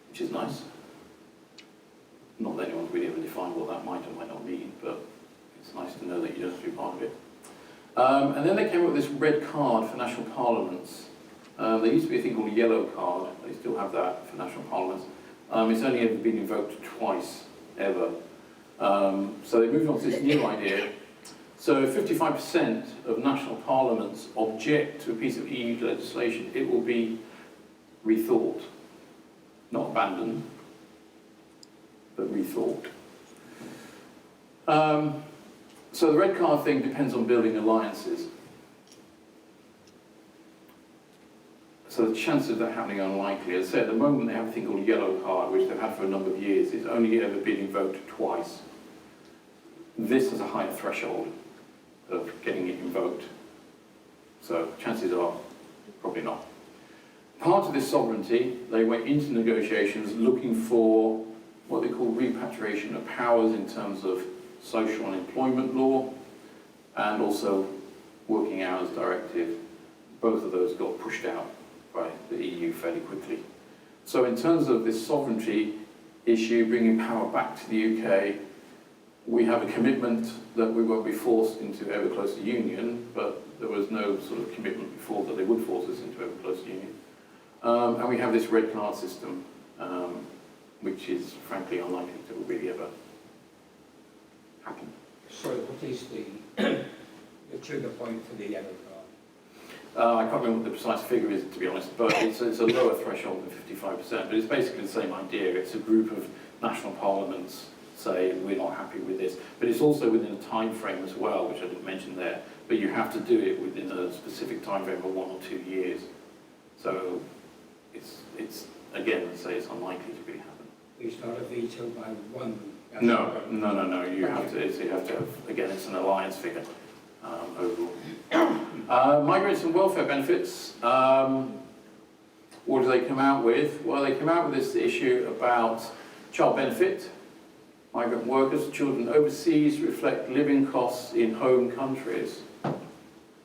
Which is nice. Not that anyone's really ever defined what that might or might not mean, but it's nice to know that you don't have to be part of it. And then they came up with this red card for national parliaments. There used to be a thing called a yellow card. They still have that for national parliaments. It's only ever been invoked twice, ever. So they moved on to this new idea. So if 55% of national parliaments object to a piece of EU legislation, it will be rethought, not abandoned, but rethought. So the red card thing depends on building alliances. So the chances of that happening are unlikely. As I said, at the moment they have a thing called a yellow card, which they've had for a number of years. It's only ever been invoked twice. This has a higher threshold of getting it invoked. So chances are probably not. Part of this sovereignty, they went into negotiations looking for what they call repatriation of powers in terms of social and employment law, and also working hours directive. Both of those got pushed out by the EU fairly quickly. So in terms of this sovereignty issue, bringing power back to the UK, We have a commitment that we won't be forced into ever closer union, but there was no sort of commitment before that they would force us into ever closer union. And we have this red card system, which is frankly unlikely to really ever happen. So what is the trigger point for the yellow card? I can't remember what the precise figure is, to be honest, but it's a lower threshold than 55%, but it's basically the same idea. It's a group of national parliaments say we're not happy with this, but it's also within a time frame as well, which I didn't mention there, but you have to do it within a specific time frame of 1 or 2 years. So it's again, let's say it's unlikely to really happen. It's not a veto by one. No. You have to have, again, it's an alliance figure overall. Migrants and welfare benefits. What do they come out with? Well, they come out with this issue about child benefit. Migrant workers, children overseas reflect living costs in home countries.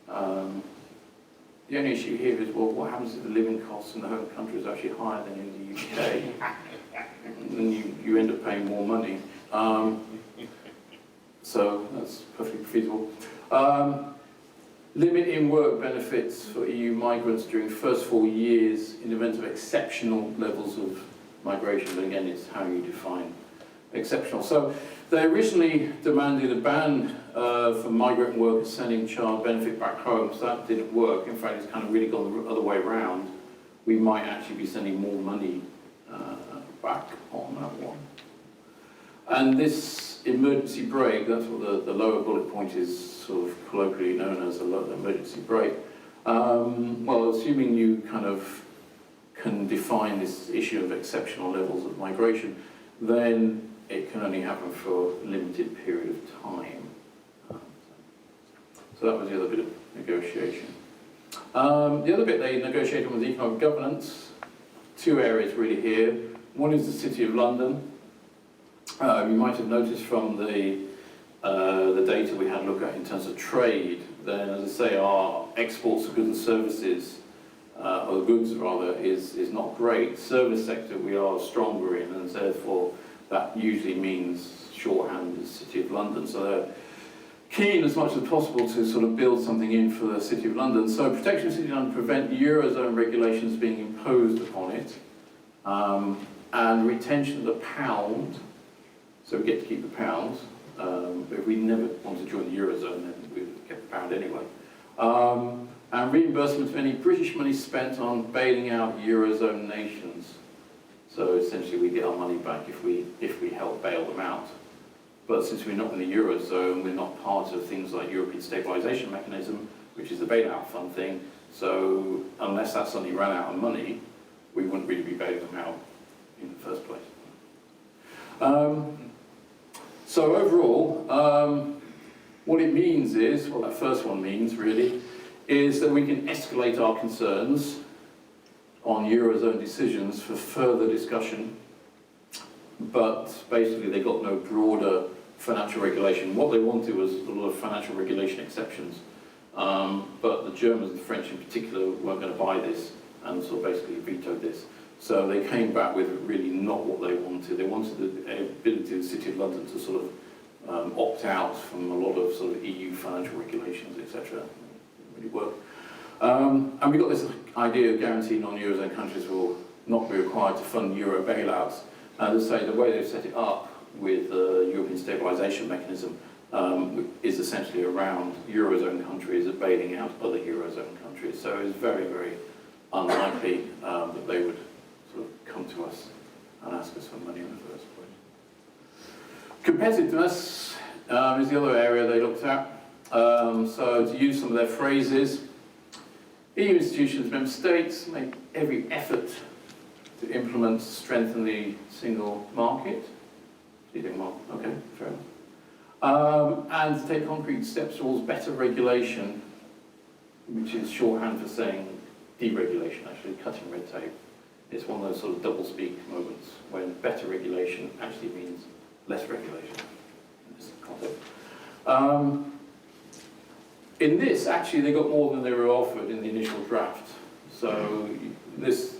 The only issue here is, well, what happens if the living costs in the home country is actually higher than in the UK? Then you end up paying more money. So that's perfectly feasible. Limit in work benefits for EU migrants during the first 4 years in the event of exceptional levels of migration. But again, it's how you define exceptional. So they originally demanded a ban for migrant workers sending child benefit back home, so that didn't work. In fact, it's kind of really gone the other way around. We might actually be sending more money back on that one. And this emergency brake, that's what the lower bullet point is sort of colloquially known as an emergency brake. Well, assuming you kind of can define this issue of exceptional levels of migration, then it can only happen for a limited period of time. So that was the other bit of negotiation. The other bit they negotiated was economic governance. 2 areas really here. One is the City of London. You might have noticed from the data we had a look at in terms of trade, then as I say, our exports of goods and services, or goods rather, is not great. Service sector we are stronger in, and therefore that usually means shorthand is City of London. So they're keen as much as possible to sort of build something in for the City of London. So protection of City of London prevent eurozone regulations being imposed upon it, and retention of the pound. So we get to keep the pound. But if we never want to join the eurozone, then we'd get the pound anyway. And reimbursement of any British money spent on bailing out eurozone nations. So essentially, we get our money back if we help bail them out. But since we're not in the eurozone, we're not part of things like European Stabilisation Mechanism, which is the bailout fund thing. So unless that suddenly ran out of money, we wouldn't really be bailing them out in the first place. So overall, what it means is, what that first one means really, is that we can escalate our concerns on eurozone decisions for further discussion, but basically they got no broader financial regulation. What they wanted was a lot of financial regulation exceptions, but the Germans and the French in particular weren't going to buy this, and so basically vetoed this. So they came back with really not what they wanted. They wanted the ability of the City of London to sort of opt out from a lot of sort of EU financial regulations, etc. Didn't really work. And we got this idea of guaranteed non-eurozone countries will not be required to fund euro bailouts. As I say, the way they've set it up with the European Stabilisation Mechanism is essentially around eurozone countries bailing out other eurozone countries. So it's very, very unlikely that they would sort of come to us and ask us for money in the first place. Competitiveness is the other area they looked at. So to use some of their phrases, EU institutions, member states make every effort to implement, strengthen the single market. Do you think, well, okay, fair enough. And to take concrete steps towards better regulation, which is shorthand for saying deregulation, actually, cutting red tape. It's one of those sort of double-speak moments when better regulation actually means less regulation in this context. In this, actually, they got more than they were offered in the initial draft. So this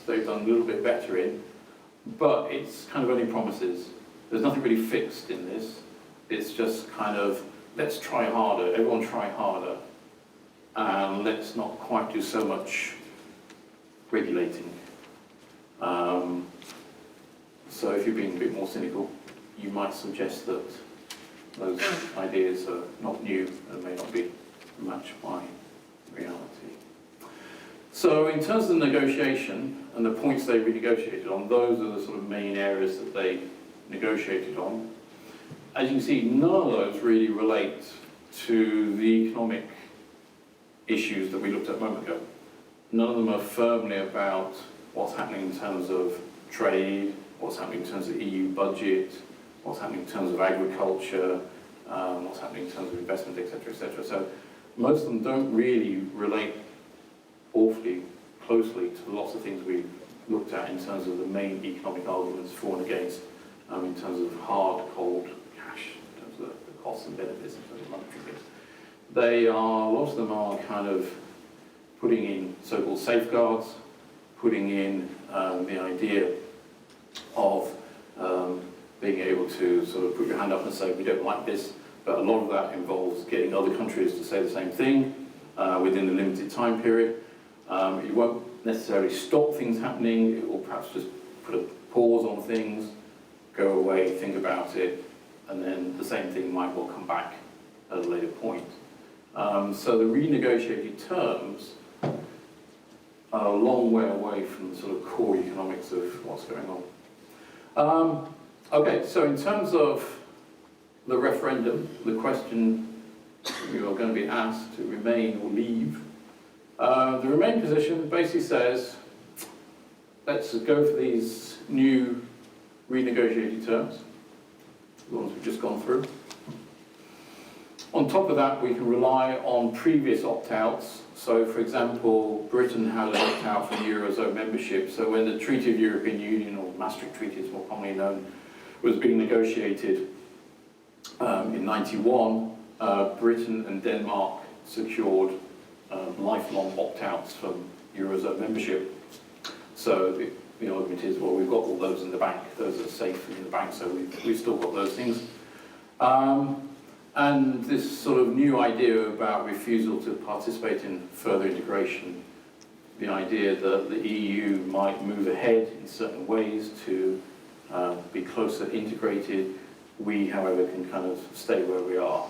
they've done a little bit better in, but it's kind of only promises. There's nothing really fixed in this. It's just kind of, let's try harder, everyone try harder, and let's not quite do so much regulating. So if you're being a bit more cynical, you might suggest that those ideas are not new and may not be matched by reality. So in terms of the negotiation and the points they renegotiated on, those are the sort of main areas that they negotiated on. As you can see, none of those really relate to the economic issues that we looked at a moment ago. None of them are firmly about what's happening in terms of trade, what's happening in terms of EU budget, what's happening in terms of agriculture, what's happening in terms of investment, etc., etc. So most of them don't really relate awfully closely to lots of things we've looked at in terms of the main economic arguments for and against, in terms of hard, cold cash, in terms of the costs and benefits, in terms of monetary things. They are, lots of them are kind of putting in so-called safeguards, putting in the idea of being able to sort of put your hand up and say, we don't like this, but a lot of that involves getting other countries to say the same thing within the limited time period. It won't necessarily stop things happening, it will perhaps just put a pause on things, go away, think about it, and then the same thing might well come back at a later point. So the renegotiated terms are a long way away from the sort of core economics of what's going on. Okay, so in terms of the referendum, the question you are going to be asked to remain or leave, the Remain position basically says, let's go for these new renegotiated terms, the ones we've just gone through. On top of that, we can rely on previous opt-outs. So, for example, Britain had an opt-out from eurozone membership. So when the Treaty of European Union, or Maastricht Treaty is more commonly known, was being negotiated in '91, Britain and Denmark secured lifelong opt-outs from eurozone membership. So the argument is, well, we've got all those in the bank. Those are safe in the bank, so we've still got those things. And this sort of new idea about refusal to participate in further integration, the idea that the EU might move ahead in certain ways to be closer integrated. We, however, can kind of stay where we are,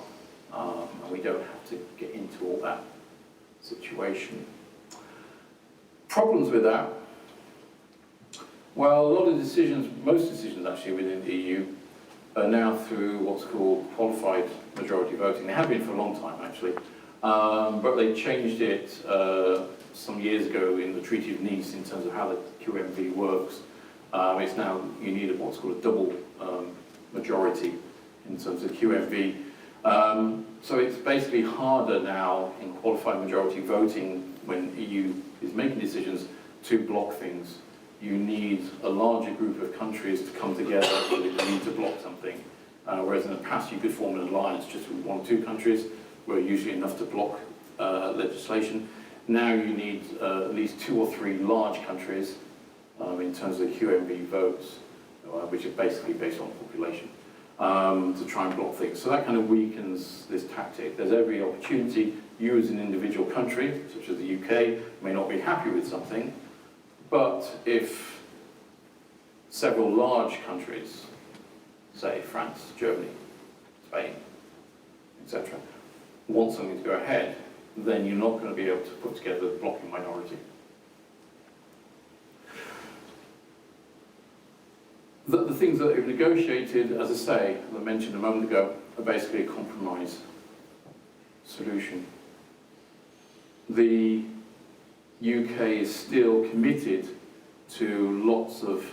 and we don't have to get into all that situation. Problems with that? Well, a lot of decisions, most decisions actually within the EU, are now through what's called qualified majority voting. They have been for a long time, actually, but they changed it some years ago in the Treaty of Nice in terms of how the QMV works. It's now, you need what's called a double majority in terms of QMV. So it's basically harder now in qualified majority voting when EU is making decisions to block things. You need a larger group of countries to come together so that you need to block something. Whereas in the past you could form an alliance just with 1 or 2 countries, were usually enough to block legislation. Now you need at least 2 or 3 large countries in terms of QMV votes, which are basically based on population, to try and block things. So that kind of weakens this tactic. There's every opportunity. You as an individual country, such as the UK, may not be happy with something, but if several large countries, say France, Germany, Spain, etc., want something to go ahead, then you're not going to be able to put together a blocking minority. The things that they've negotiated, as I say, as I mentioned a moment ago, are basically a compromise solution. The UK is still committed to lots of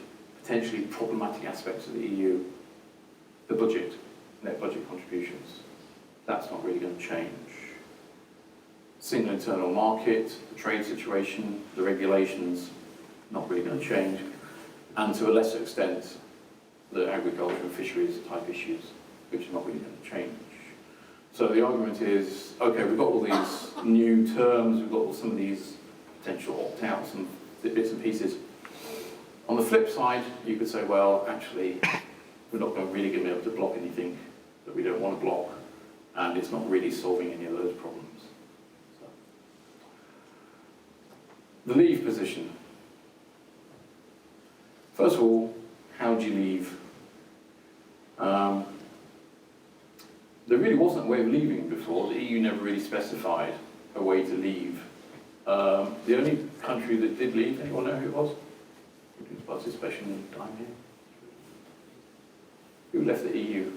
potentially problematic aspects of the EU. The budget, net budget contributions, that's not really going to change. Single internal market, the trade situation, the regulations, not really going to change. And to a lesser extent, the agriculture and fisheries type issues, which are not really going to change. So the argument is, okay, we've got all these new terms, we've got some of these potential opt-outs and bits and pieces. On the flip side, you could say, well, actually, we're not really going to be able to block anything that we don't want to block, and it's not really solving any of those problems. So. The leave position. First of all, how do you leave? There really wasn't a way of leaving before. The EU never really specified a way to leave. The only country that did leave, anyone know who it was? Whose participation in time here? Who left the EU?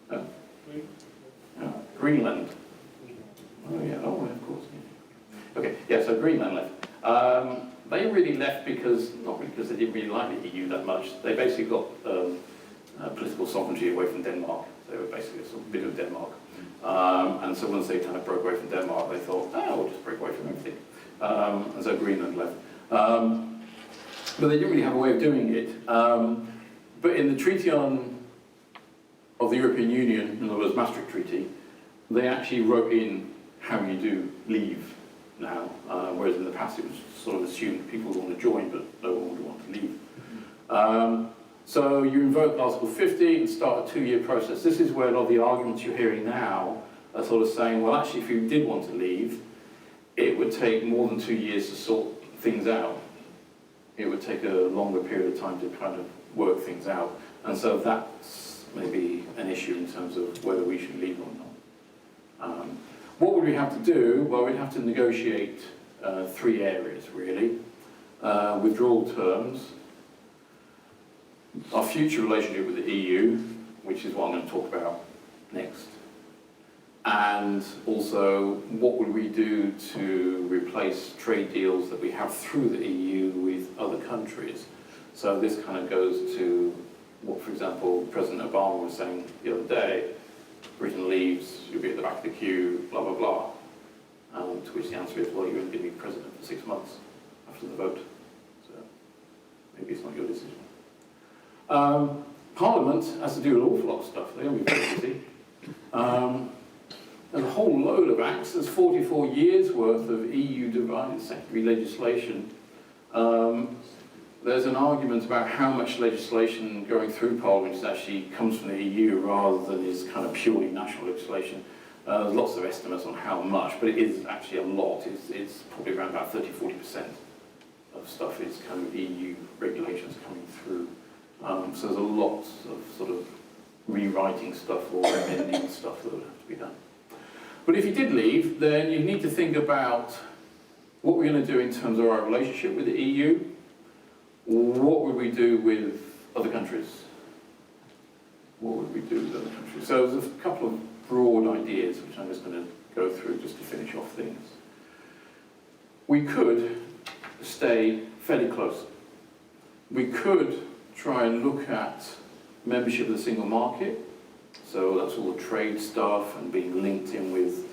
No? No. Greenland. Oh yeah, oh of course. Yeah. Okay, yeah, so Greenland left. They really left because, not because they didn't really like the EU that much, they basically got political sovereignty away from Denmark. They were basically a sort of bit of Denmark. And so once they kind of broke away from Denmark, they thought, oh, we'll just break away from everything. And so Greenland left. But they didn't really have a way of doing it. But in the Treaty of the European Union, in other words, Maastricht Treaty, they actually wrote in how you do leave now, whereas in the past it was sort of assumed people would want to join, but no one would want to leave. So you invoke Article 50 and start a 2-year process. This is where a lot of the arguments you're hearing now are sort of saying, well, actually, if you did want to leave, it would take more than 2 years to sort things out. It would take a longer period of time to kind of work things out. And so that's maybe an issue in terms of whether we should leave or not. What would we have to do? Well, we'd have to negotiate 3 areas, really. Withdrawal terms, our future relationship with the EU, which is what I'm going to talk about next. And also, what would we do to replace trade deals that we have through the EU with other countries? So this kind of goes to what, for example, President Obama was saying the other day. Britain leaves, you'll be at the back of the queue, blah, blah, blah. To which the answer is, well, you're going to be president for 6 months after the vote. So maybe it's not your decision. Parliament has to do an awful lot of stuff. They're going to be very busy. There's a whole load of acts. There's 44 years worth of EU divided secondary legislation. There's an argument about how much legislation going through Parliament actually comes from the EU rather than is kind of purely national legislation. There's lots of estimates on how much, but it is actually a lot. It's probably around about 30–40% of stuff is kind of EU regulations coming through. So there's a lot of sort of rewriting stuff or amending stuff that would have to be done. But if you did leave, then you need to think about what we're going to do in terms of our relationship with the EU. What would we do with other countries? What would we do with other countries? So there's a couple of broad ideas which I'm just going to go through just to finish off things. We could stay fairly close. We could try and look at membership of the single market. So that's all the trade stuff and being linked in with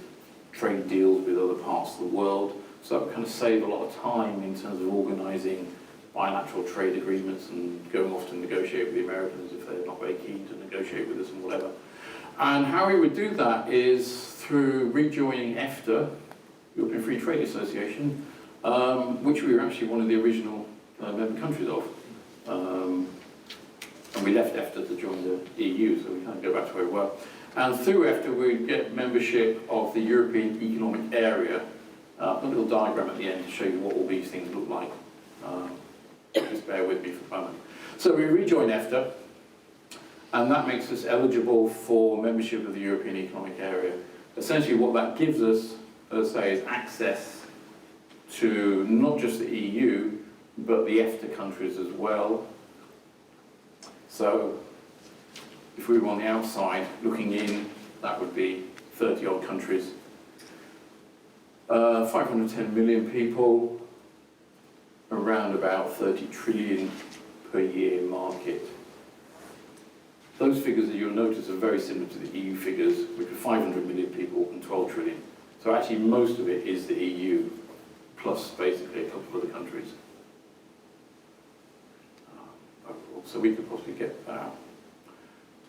trade deals with other parts of the world. So that would kind of save a lot of time in terms of organising bilateral trade agreements and going off to negotiate with the Americans if they're not very keen to negotiate with us and whatever. And how we would do that is through rejoining EFTA, European Free Trade Association, which we were actually one of the original member countries of. And we left EFTA to join the EU, so we kind of go back to where we were. And through EFTA, we'd get membership of the European Economic Area. A little diagram at the end to show you what all these things look like. Just bear with me for a moment. So we rejoin EFTA, and that makes us eligible for membership of the European Economic Area. Essentially what that gives us, as I say, is access to not just the EU, but the EFTA countries as well. So if we were on the outside looking in, that would be 30-odd countries. 510 million people, around about 30 trillion per year market. Those figures that you'll notice are very similar to the EU figures, which are 500 million people and 12 trillion. So actually most of it is the EU, plus basically a couple of other countries. So we could possibly get that.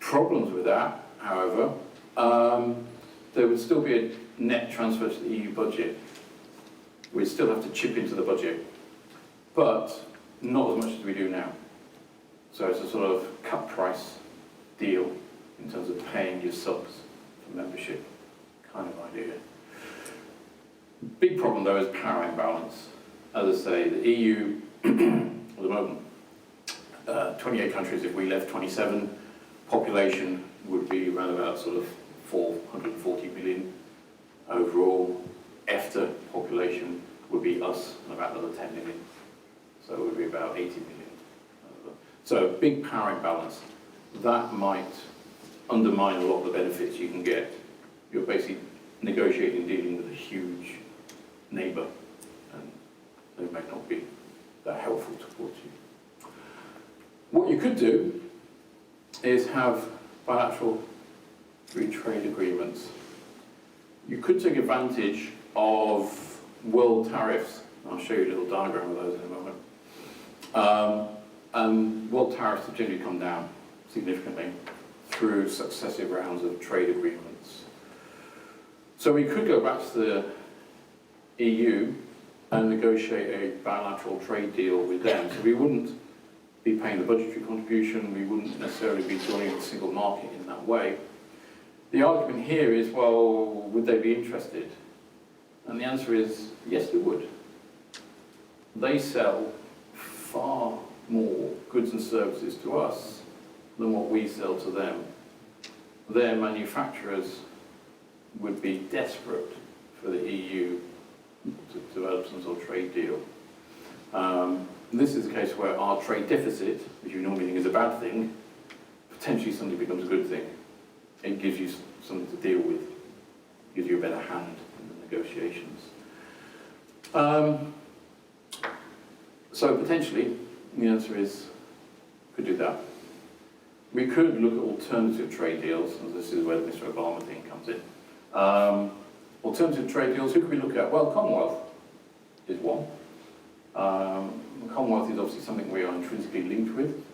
Problems with that, however, there would still be a net transfer to the EU budget. We'd still have to chip into the budget, but not as much as we do now. So it's a sort of cut price deal. in terms of paying your subs for membership kind of idea. Big problem though is power imbalance. As I say, the EU at the moment, 28 countries, if we left 27, population would be around about sort of 440 million overall. EFTA population would be us and about another 10 million. So it would be about 80 million. So big power imbalance. That might undermine a lot of the benefits you can get. You're basically negotiating, dealing with a huge neighbour, and they may not be that helpful towards you. What you could do is have bilateral free trade agreements. You could take advantage of world tariffs. I'll show you a little diagram of those in a moment. And world tariffs have generally come down significantly through successive rounds of trade agreements. So we could go back to the EU and negotiate a bilateral trade deal with them. So we wouldn't be paying the budgetary contribution, we wouldn't necessarily be joining the single market in that way. The argument here is, well, would they be interested? And the answer is, yes, they would. They sell far more goods and services to us than what we sell to them. Their manufacturers would be desperate for the EU to develop some sort of trade deal. This is a case where our trade deficit, which you normally think is a bad thing, potentially suddenly becomes a good thing. It gives you something to deal with, gives you a better hand in the negotiations. So potentially, the answer is, could do that. We could look at alternative trade deals, and this is where the Mr. Obama thing comes in. Alternative trade deals, who could we look at? Well, Commonwealth is one. The Commonwealth is obviously something we are intrinsically linked with.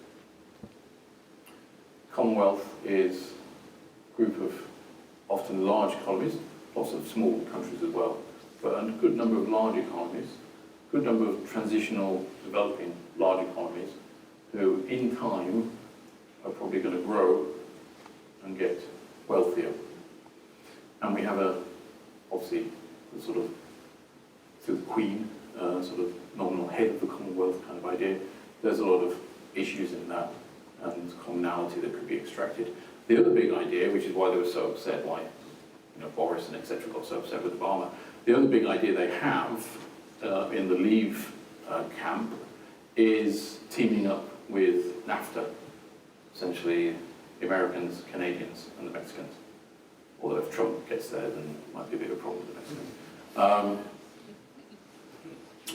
Commonwealth is a group of often large economies, lots of small countries as well, but a good number of large economies, a good number of transitional, developing large economies, who in time are probably going to grow and get wealthier. And we have obviously, the sort of, through the Queen, sort of nominal head of the Commonwealth kind of idea. There's a lot of issues in that and commonality that could be extracted. The other big idea, which is why they were so upset, why Boris and etc. got so upset with Obama, the other big idea they have in the Leave camp is teaming up with NAFTA, essentially the Americans, Canadians and the Mexicans. Although if Trump gets there, then it might be a bit of a problem with the Mexicans.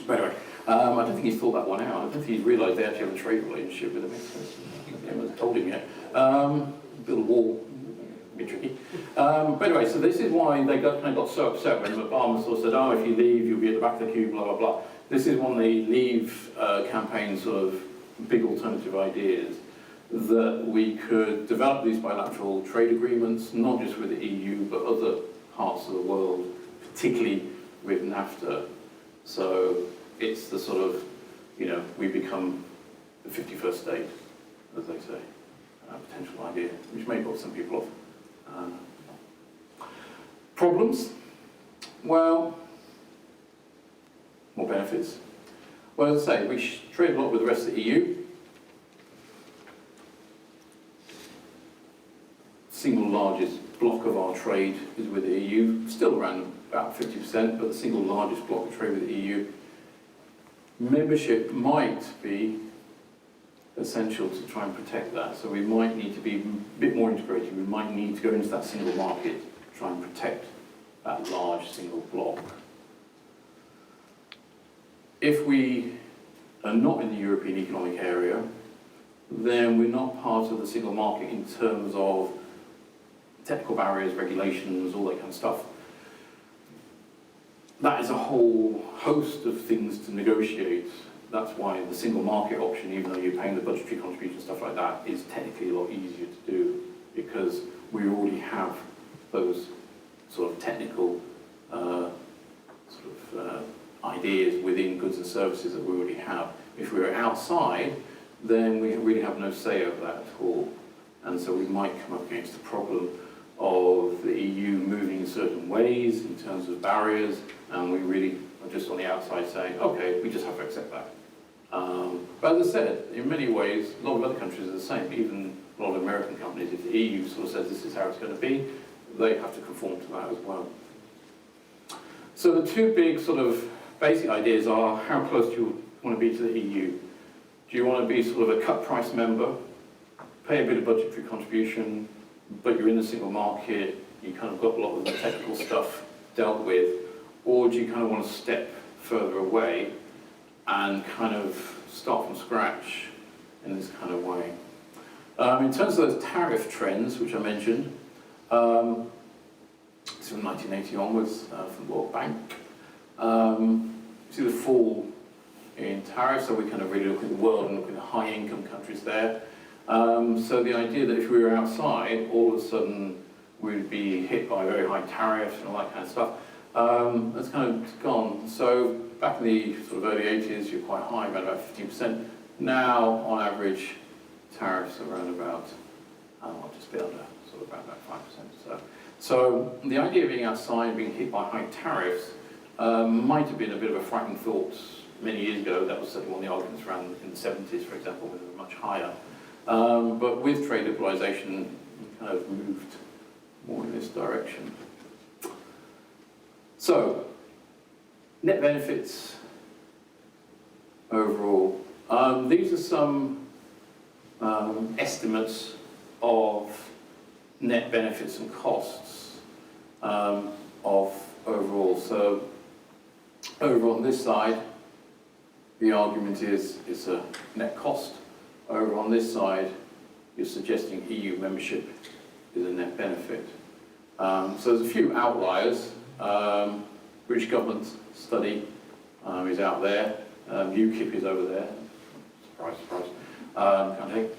But anyway, I don't think he's thought that one out. I don't think he's realised they actually have a trade relationship with the Mexicans. I haven't told him yet. Build a wall, a bit tricky. But anyway, so this is why they kind of got so upset when Obama sort of said, oh, if you leave, you'll be at the back of the queue, blah, blah, blah. This is one of the Leave campaign sort of big alternative ideas, that we could develop these bilateral trade agreements, not just with the EU, but other parts of the world, particularly with NAFTA. So it's the sort of, we become the 51st state, as they say, potential idea, which may put some people off. Problems? Well, more benefits. Well, as I say, we trade a lot with the rest of the EU. Single largest block of our trade is with the EU, still around about 50%, but the single largest block of trade with the EU. Membership might be essential to try and protect that, so we might need to be a bit more integrated. We might need to go into that single market to try and protect that large single block. If we are not in the European Economic Area, then we're not part of the single market in terms of technical barriers, regulations, all that kind of stuff. That is a whole host of things to negotiate. That's why the single market option, even though you're paying the budgetary contribution, stuff like that, is technically a lot easier to do, because we already have those sort of technical ideas within goods and services that we already have. If we were outside, then we really have no say over that at all. And so we might come up against the problem of the EU moving in certain ways in terms of barriers, and we really are just on the outside saying, okay, we just have to accept that. But as I said, in many ways, a lot of other countries are the same. Even a lot of American companies, if the EU sort of says this is how it's going to be, they have to conform to that as well. So the two big sort of basic ideas are, how close do you want to be to the EU? Do you want to be sort of a cut price member, pay a bit of budgetary contribution, but you're in the single market, you kind of got a lot of the technical stuff dealt with, or do you kind of want to step further away and kind of start from scratch in this kind of way? In terms of those tariff trends, which I mentioned, from 1980 onwards, from the World Bank, you see the fall in tariffs, so we kind of really look at the world and look at the high-income countries there. So the idea that if we were outside, all of a sudden we'd be hit by very high tariffs and all that kind of stuff, that's kind of gone. So back in the sort of early 80s, you're quite high, around about 15%. Now, on average, tariffs are around about, just a bit under, sort of around about 5%. So the idea of being outside, being hit by high tariffs, might have been a bit of a frightening thought many years ago. That was certainly one of the arguments around in the 70s, for example, when they were much higher. But with trade liberalisation, we kind of moved more in this direction. So, net benefits overall. These are some estimates of net benefits and costs of overall. So, over on this side, the argument is it's a net cost. Over on this side, you're suggesting EU membership is a net benefit. So there's a few outliers. British government study is out there. UKIP is over there. Surprise, surprise. Kind of thing.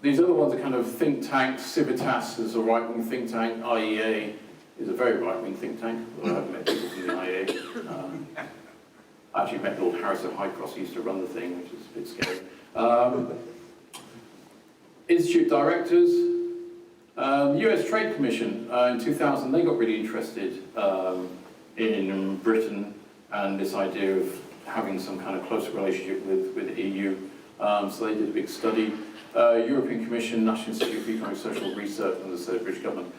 These other ones are kind of think tanks. Civitas is a right-wing think tank. IEA is a very right-wing think tank. Although I haven't met people from the IEA. I actually met Lord Harris of Highcross, who used to run the thing, which is a bit scary. Institute directors, US Trade Commission in 2000, they got really interested in Britain and this idea of having some kind of closer relationship with the EU. So they did a big study. European Commission, National Institute for Economic and Social Research, and the British government.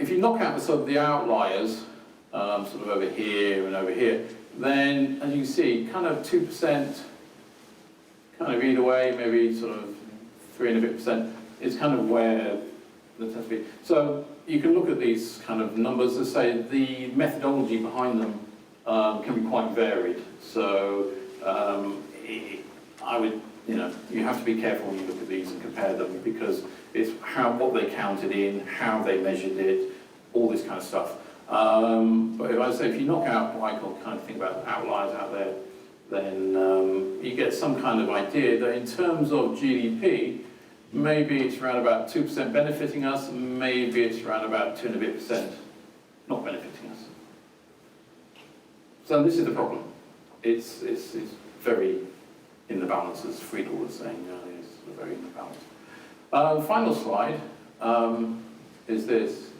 If you knock out the sort of the outliers, sort of over here and over here, then as you can see, kind of 2%, kind of either way, maybe sort of 3 and a bit% is kind of where the test be. So you can look at these kind of numbers. As I say, the methodology behind them can be quite varied. So I would, you have to be careful when you look at these and compare them, because it's what they counted in, how they measured it, all this kind of stuff. But if you knock out what I kind of think about outliers out there, then you get some kind of idea that in terms of GDP, maybe it's around about 2% benefiting us, maybe it's around about 2 and a bit% not benefiting us. So this is the problem. It's very in the balance, as Friedel was saying earlier, it's very in the balance. Final slide is this.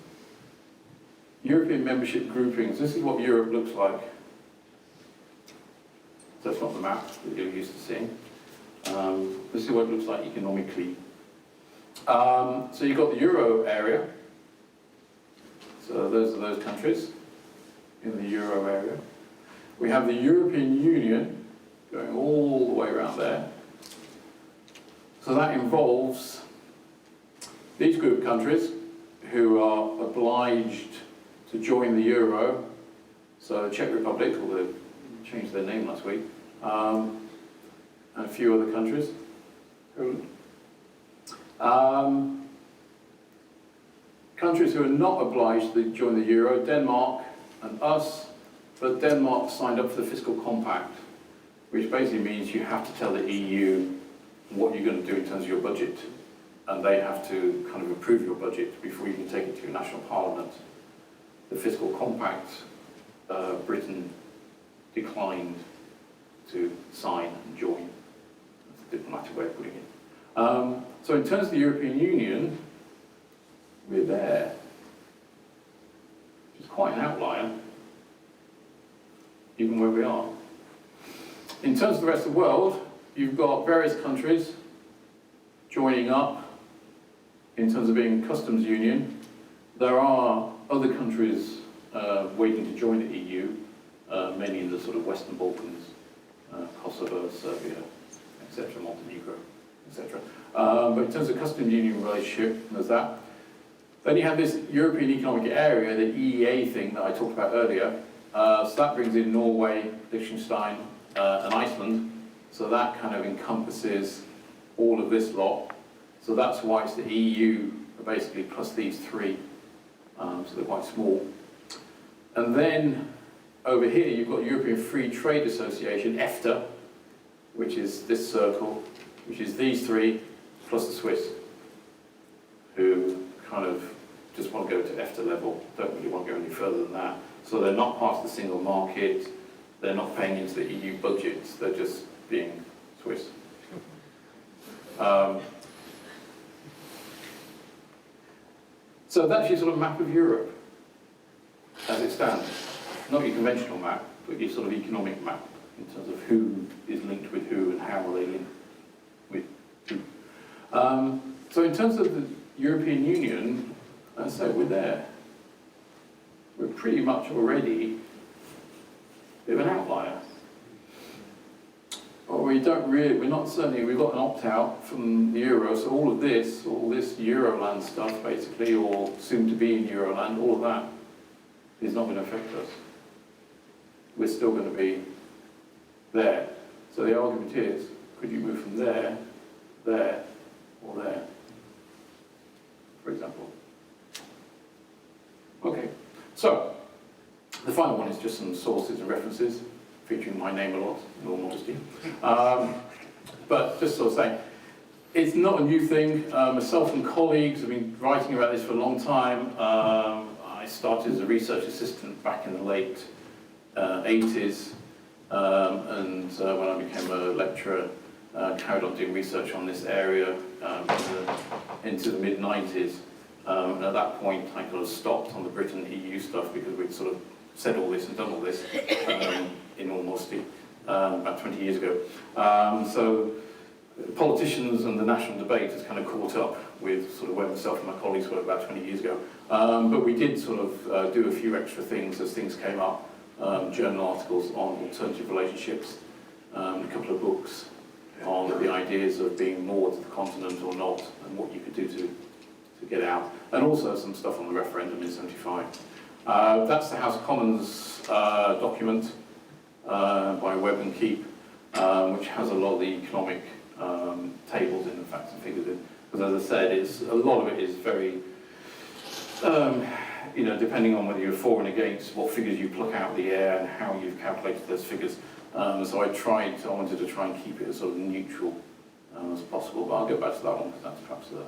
European membership groupings. This is what Europe looks like. So it's not the map that you're used to seeing. This is what it looks like economically. So you've got the Euro area. So those are those countries in the Euro area. We have the European Union going all the way around there. So that involves these group of countries who are obliged to join the Euro. So Czech Republic, although they changed their name last week, and a few other countries. Countries who are not obliged to join the Euro, Denmark and us, but Denmark signed up for the Fiscal Compact, which basically means you have to tell the EU what you're going to do in terms of your budget, and they have to kind of approve your budget before you can take it to your national parliament. The Fiscal Compact, Britain declined to sign and join. That's a diplomatic way of putting it. So in terms of the European Union, we're there, which is quite an outlier, even where we are. In terms of the rest of the world, you've got various countries joining up in terms of being a customs union. There are other countries waiting to join the EU, mainly in the sort of Western Balkans, Kosovo, Serbia, etc., Montenegro, etc. But in terms of customs union relationship, there's that. Then you have this European Economic Area, the EEA thing that I talked about earlier. So that brings in Norway, Liechtenstein, and Iceland. So that kind of encompasses all of this lot. So that's why it's the EU, basically, plus these three. So they're quite small. And then over here, you've got European Free Trade Association, EFTA, which is this circle, which is these three, plus the Swiss, who kind of just want to go to EFTA level, don't really want to go any further than that. So they're not part of the single market, they're not paying into the EU budgets, they're just being Swiss. So that's your sort of map of Europe, as it stands. Not your conventional map, but your sort of economic map, in terms of who is linked with who and how are they linked with who. So in terms of the European Union, let's say we're there. We're pretty much already a bit of an outlier. But we don't really, we're not certainly, we've got an opt-out from the euro, so all this Euroland stuff basically, or soon to be in Euroland, all of that is not going to affect us. We're still going to be there. So the argument is, could you move from there, there, or there, for example? Okay, so the final one is just some sources and references, featuring my name a lot, in all modesty. But just sort of saying, it's not a new thing. Myself and colleagues have been writing about this for a long time. I started as a research assistant back in the late 80s, and when I became a lecturer, carried on doing research on this area into the mid-90s. And at that point, I kind of stopped on the Britain EU stuff because we'd sort of said all this and done all this, in all modesty, about 20 years ago. So politicians and the national debate has kind of caught up with sort of where myself and my colleagues were about 20 years ago. But we did sort of do a few extra things as things came up, journal articles on alternative relationships, a couple of books on the ideas of being moored to the continent or not, and what you could do to get out, and also some stuff on the referendum in '75. That's the House of Commons document by Webb and Keep, which has a lot of the economic tables in, the facts and figures in. Because as I said, a lot of it is very, depending on whether you're for and against, what figures you pluck out of the air and how you've calculated those figures. So I wanted to try and keep it as sort of neutral as possible, but I'll get back to that one because that's perhaps a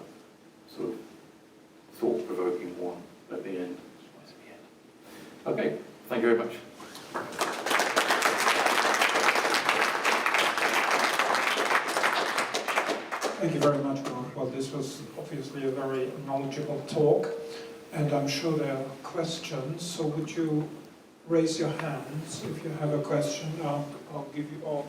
sort of thought-provoking one at the end. Okay, thank you very much. Thank you very much, Mark. Well, this was obviously a very knowledgeable talk, and I'm sure there are questions, so would you raise your hands if you have a question? I'll give you all.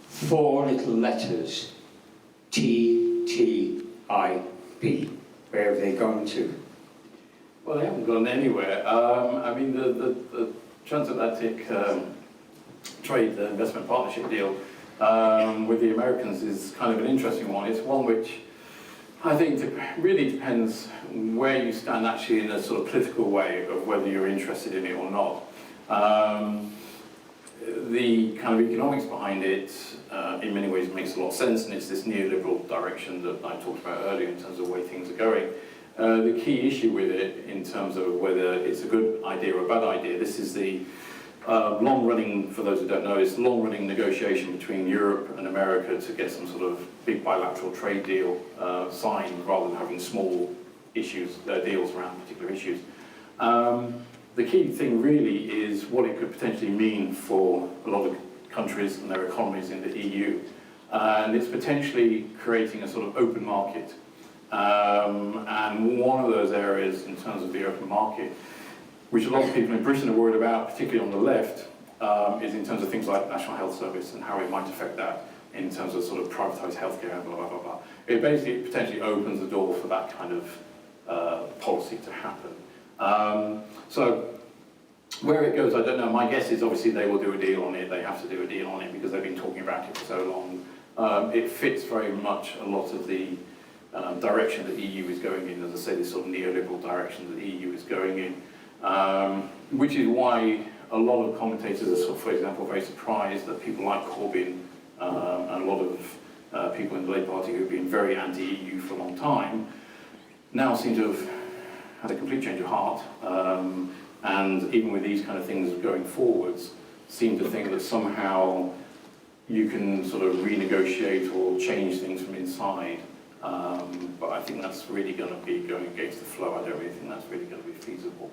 Four little letters, TTIP. Where have they gone to? Well, they haven't gone anywhere. I mean, the transatlantic trade investment partnership deal with the Americans is kind of an interesting one. It's one which I think really depends where you stand actually in a sort of political way of whether you're interested in it or not. The kind of economics behind it, in many ways, makes a lot of sense, and it's this neoliberal direction that I talked about earlier in terms of the way things are going. The key issue with it, in terms of whether it's a good idea or a bad idea, this is the long-running, for those who don't know, it's long-running negotiation between Europe and America to get some sort of big bilateral trade deal signed, rather than having small issues, deals around particular issues. the key thing really is what it could potentially mean for a lot of countries and their economies in the EU. And it's potentially creating a sort of open market. And one of those areas in terms of the open market, which a lot of people in Britain are worried about, particularly on the left, is in terms of things like National Health Service and how it might affect that in terms of sort of privatised healthcare and blah, blah, blah, blah. It basically potentially opens the door for that kind of policy to happen. So where it goes, I don't know. My guess is obviously they will do a deal on it. They have to do a deal on it because they've been talking about it for so long. It fits very much a lot of the direction that the EU is going in, as I say, this sort of neoliberal direction that the EU is going in, which is why a lot of commentators are, sort of, for example, very surprised that people like Corbyn and a lot of people in the Labour Party who have been very anti-EU for a long time now seem to have had a complete change of heart, and even with these kind of things going forwards, seem to think that somehow you can sort of renegotiate or change things from inside. But I think that's really going to be going against the flow. I don't really think that's really going to be feasible.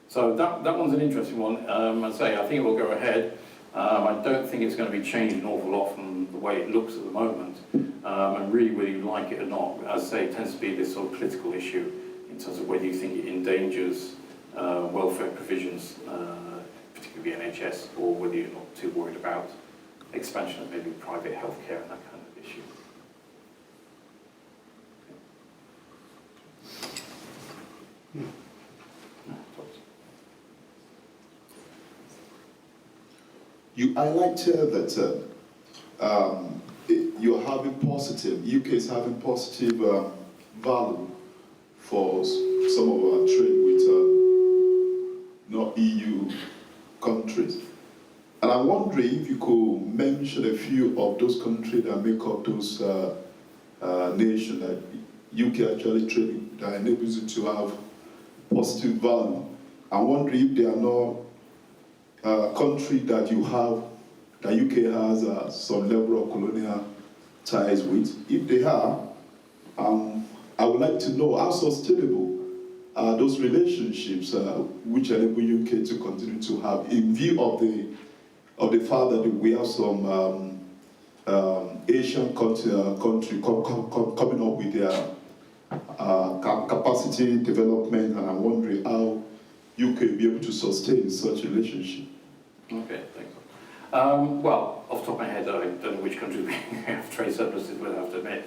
So that one's an interesting one. I think it will go ahead. I don't think it's going to be changed an awful lot from the way it looks at the moment. And really, whether you like it or not, as I say, it tends to be this sort of political issue in terms of whether you think it endangers welfare provisions, particularly NHS, or whether you're not too worried about expansion of maybe private healthcare and that kind of issue. You highlighted that you're having positive, UK is having positive value for some of our trade with non-EU countries. And I'm wondering if you could mention a few of those countries that make up those nations that UK actually trade, that enables it to have positive value. I'm wondering if there are no country that you have, that UK has some level of colonial ties with. If they are, I would like to know how sustainable are those relationships which enable UK to continue to have, in view of the fact that we have some Asian country coming up with their capacity development, and I'm wondering how UK will be able to sustain such a relationship. Okay, thanks. Well, off the top of my head, I don't know which countries we have trade surpluses with, I have to admit.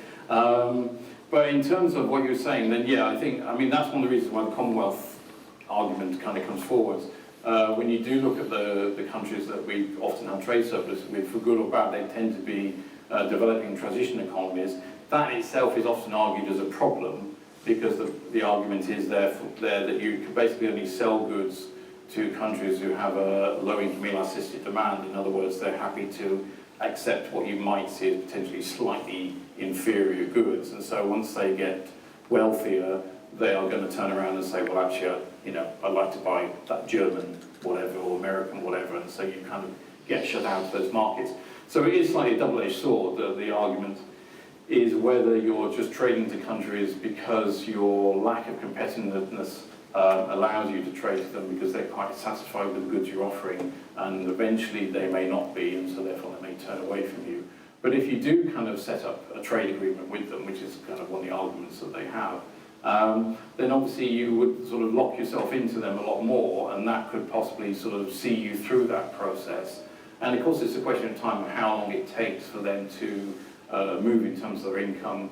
But in terms of what you're saying, then yeah, I mean, that's one of the reasons why the Commonwealth argument kind of comes forward. When you do look at the countries that we often have trade surpluses with, for good or bad, they tend to be developing transition economies. That itself is often argued as a problem, because the argument is there that you can basically only sell goods to countries who have a low income elasticity demand. In other words, they're happy to accept what you might see as potentially slightly inferior goods. And so once they get wealthier, they are going to turn around and say, well, actually, I'd like to buy that German whatever or American whatever. And so you kind of get shut out of those markets. So it is slightly a double-edged sword. The argument is whether you're just trading to countries because your lack of competitiveness allows you to trade to them because they're quite satisfied with the goods you're offering, and eventually they may not be, and so therefore they may turn away from you. But if you do kind of set up a trade agreement with them, which is kind of one of the arguments that they have, then obviously you would sort of lock yourself into them a lot more, and that could possibly sort of see you through that process. And of course it's a question of time of how long it takes for them to move in terms of their income,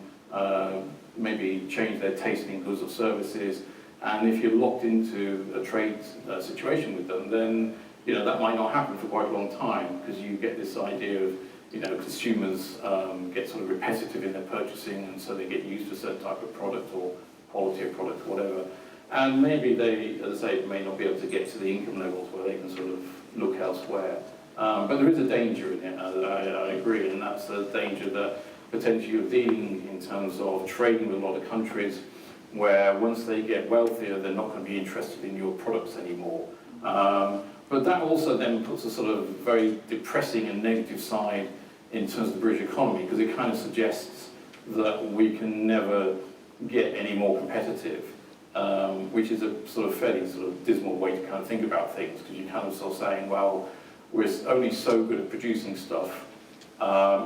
maybe change their taste in goods or services. And if you're locked into a trade situation with them, then that might not happen for quite a long time, because you get this idea of consumers get sort of repetitive in their purchasing, and so they get used to a certain type of product or quality of product, whatever. And maybe they, as I say, may not be able to get to the income levels where they can sort of look elsewhere. But there is a danger in it, I agree, and that's the danger that potentially you're dealing in terms of trading with a lot of countries where once they get wealthier, they're not going to be interested in your products anymore. But that also then puts a sort of very depressing and negative side in terms of the British economy, because it kind of suggests that we can never get any more competitive. which is a sort of fairly sort of dismal way to kind of think about things, because you're kind of sort of saying, well, we're only so good at producing stuff,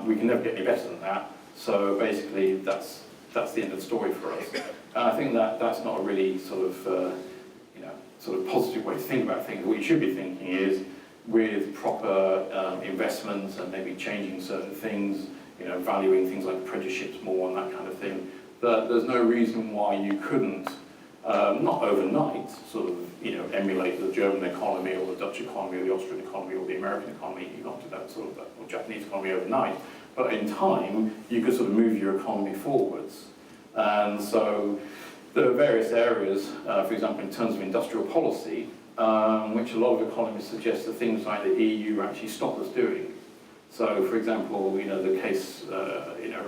we can never get any better than that, so basically that's the end of the story for us. And I think that that's not a really sort of, sort of positive way to think about things. What you should be thinking is, with proper investments and maybe changing certain things, valuing things like apprenticeships more and that kind of thing, that there's no reason why you couldn't, not overnight, sort of, emulate the German economy or the Dutch economy or the Austrian economy or the American economy. You can't do that sort of, or Japanese economy overnight, but in time, you could sort of move your economy forwards. And so there are various areas, for example, in terms of industrial policy, which a lot of economists suggest that things like the EU actually stop us doing. So, for example, the case,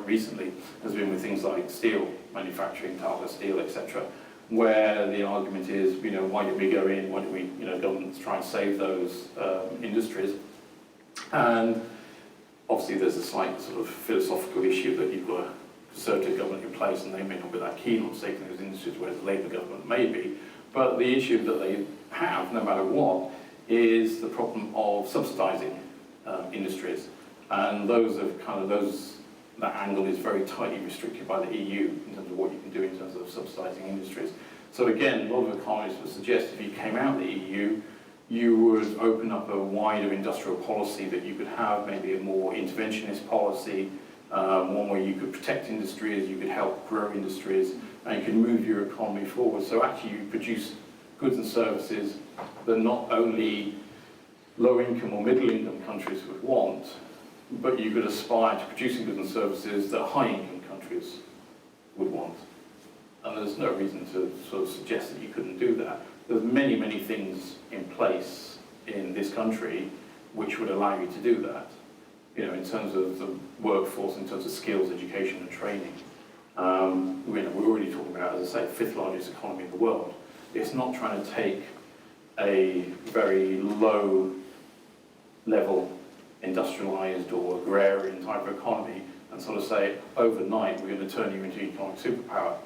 recently has been with things like steel manufacturing, Tata Steel, etc., where the argument is, why did we go in? Why did we, governments try and save those industries? And obviously, there's a slight sort of philosophical issue that you've got a conservative government in place, and they may not be that keen on saving those industries, whereas the Labour government may be. But the issue that they have, no matter what, is the problem of subsidising industries, and that angle is very tightly restricted by the EU in terms of what you can do in terms of subsidising industries. So again, a lot of economists would suggest if you came out of the EU, you would open up a wider industrial policy that you could have, maybe a more interventionist policy, one where you could protect industries, you could help grow industries, and you can move your economy forward. So actually you produce goods and services that not only low-income or middle-income countries would want, but you could aspire to producing goods and services that high-income countries would want. And there's no reason to sort of suggest that you couldn't do that. There's many, many things in place in this country which would allow you to do that. In terms of the workforce, in terms of skills, education and training. We're already talking about, as I say, the fifth largest economy in the world. It's not trying to take a very low level industrialized or agrarian type of economy and sort of say, overnight, we're going to turn you into an economic superpower.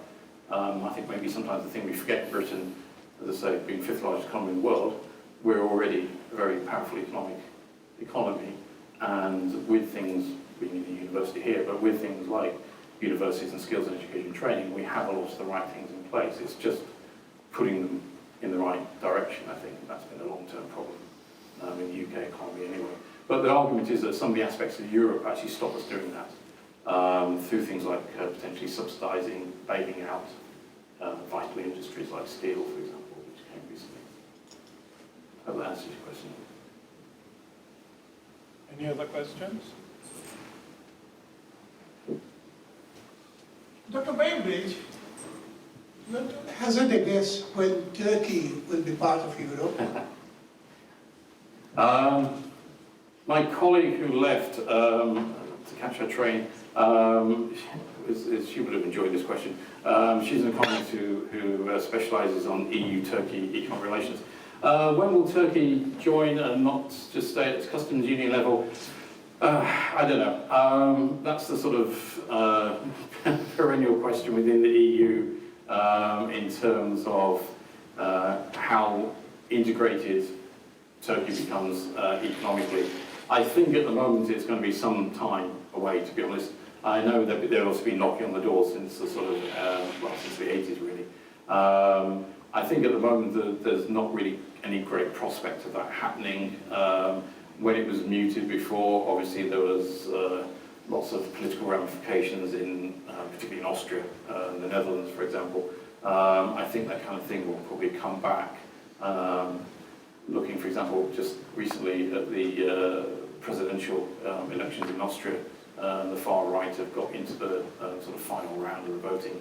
I think maybe sometimes the thing we forget in Britain, as I say, being fifth largest economy in the world, we're already a very powerful economic economy. And with things, being in the university here, but with things like universities and skills and education training, we have a lot of the right things in place. It's just putting them in the right direction, I think. That's been a long-term problem in the UK economy anyway. But the argument is that some of the aspects of Europe actually stop us doing that through things like potentially subsidising, bailing out vital industries like steel, for example, which came recently. I hope that answers your question. Any other questions? Dr. Baimbridge, hazard a guess when Turkey will be part of Europe? My colleague who left to catch her train, she would have enjoyed this question. She's an economist who specialises on EU-Turkey economic relations. When will Turkey join and not just stay at its customs union level? I don't know. That's the sort of perennial question within the EU in terms of how integrated Turkey becomes economically. I think at the moment it's going to be some time away, to be honest. I know that they've also been knocking on the door since the sort of, since the 80s really. I think at the moment there's not really any great prospect of that happening. When it was muted before, obviously there was lots of political ramifications particularly in Austria, the Netherlands, for example. I think that kind of thing will probably come back. Looking, for example, just recently at the presidential elections in Austria, the far right have got into the sort of final round of the voting.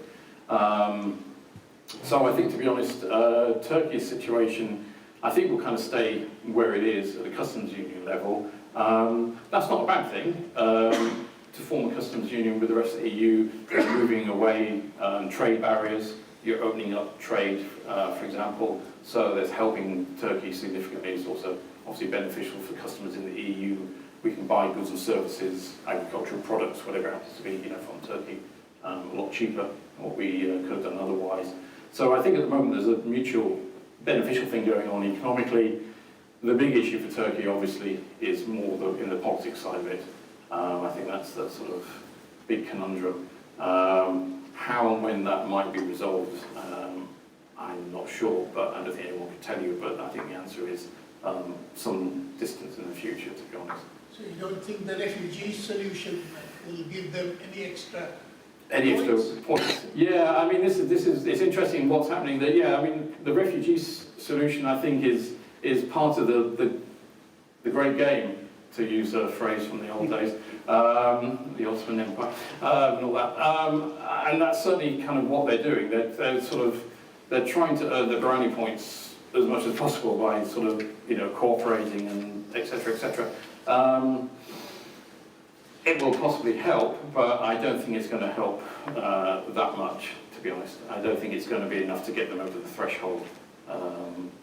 So I think, to be honest, Turkey's situation, I think, will kind of stay where it is at a customs union level. That's not a bad thing. To form a customs union with the rest of the EU, moving away trade barriers, you're opening up trade, for example, so that's helping Turkey significantly. It's also obviously beneficial for customers in the EU. We can buy goods and services, agricultural products, whatever it happens to be, from Turkey, a lot cheaper than what we could have done otherwise. So I think at the moment there's a mutual beneficial thing going on economically. The big issue for Turkey, obviously, is more in the politics side of it. I think that's the sort of big conundrum. How and when that might be resolved, I'm not sure, but I don't think anyone can tell you, but I think the answer is some distance in the future, to be honest. So you don't think the refugee solution will give them any extra points? Yeah, I mean, this is it's interesting what's happening there. Yeah, I mean, the refugee solution, I think, is part of the great game, to use a phrase from the old days, the Ottoman Empire, and all that. And that's certainly kind of what they're doing. They're trying to earn the brownie points as much as possible by sort of, cooperating and et cetera, et cetera. It will possibly help, but I don't think it's going to help that much, to be honest. I don't think it's going to be enough to get them over the threshold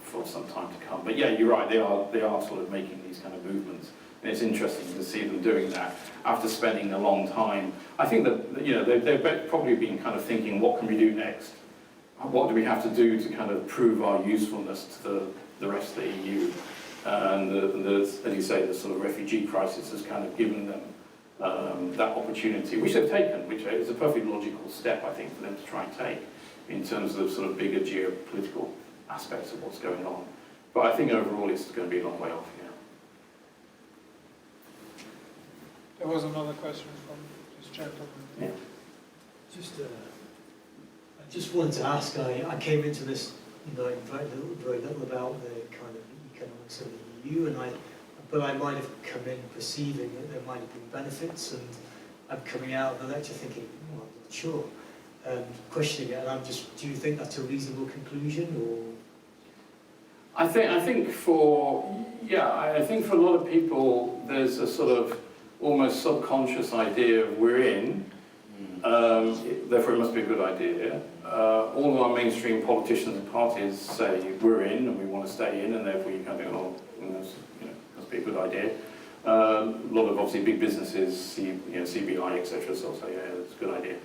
for some time to come. But yeah, you're right, they are sort of making these kind of movements. And it's interesting to see them doing that after spending a long time. I think that, they've probably been kind of thinking, what can we do next? What do we have to do to kind of prove our usefulness to the rest of the EU? And as you say, the sort of refugee crisis has kind of given them that opportunity, which they've taken, which is a perfectly logical step, I think, for them to try and take in terms of sort of bigger geopolitical aspects of what's going on. But I think overall it's going to be a long way off, yeah. There was another question from this gentleman. Yeah. I just wanted to ask, I came into this knowing very little about the kind of economics of the EU, but I might have come in perceiving that there might have been benefits, and I'm coming out of the lecture thinking, well, I'm not sure, questioning it, and do you think that's a reasonable conclusion, or? I think for a lot of people, there's a sort of almost subconscious idea of we're in, therefore it must be a good idea. All of our mainstream politicians and parties say we're in and we want to stay in, and therefore you kind of think, oh, must be a good idea. A lot of obviously big businesses, CBI, etc. So I'll say, yeah, that's a good idea.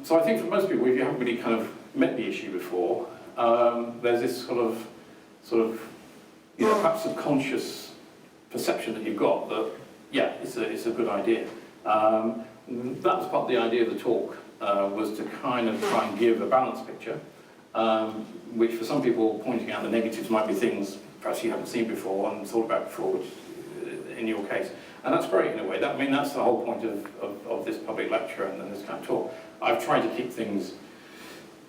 So I think for most people, if you haven't really kind of met the issue before, there's this sort of perhaps subconscious perception that you've got that, yeah, it's a good idea. That was part of the idea of the talk, was to kind of try and give a balanced picture, which for some people pointing out the negatives might be things perhaps you haven't seen before and thought about before, which in your case. And that's great in a way. That's the whole point of this public lecture and this kind of talk. I've tried to keep things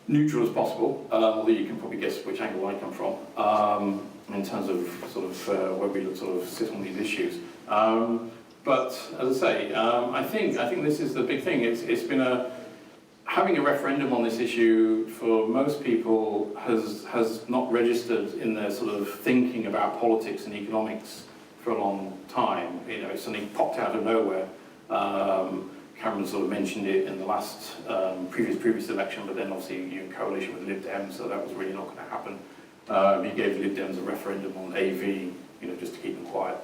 neutral as possible, although you can probably guess which angle I come from, in terms of sort of where we sort of sit on these issues. But as I say, I think this is the big thing. It's been having a referendum on this issue for most people has not registered in their sort of thinking about politics and economics for a long time. It's something popped out of nowhere. Cameron sort of mentioned it in the last previous election, but then obviously you're in coalition with Lib Dems, so that was really not going to happen. He gave Lib Dems a referendum on AV, just to keep them quiet.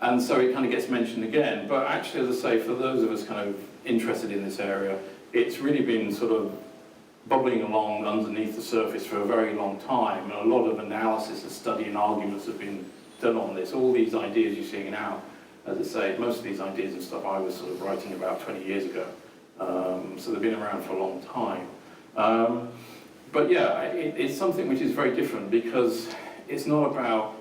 And so it kind of gets mentioned again. But actually, as I say, for those of us kind of interested in this area, it's really been sort of bubbling along underneath the surface for a very long time. And a lot of analysis and study and arguments have been done on this. All these ideas you're seeing now, as I say, most of these ideas and stuff I was sort of writing about 20 years ago. So they've been around for a long time. But yeah, it's something which is very different because it's not about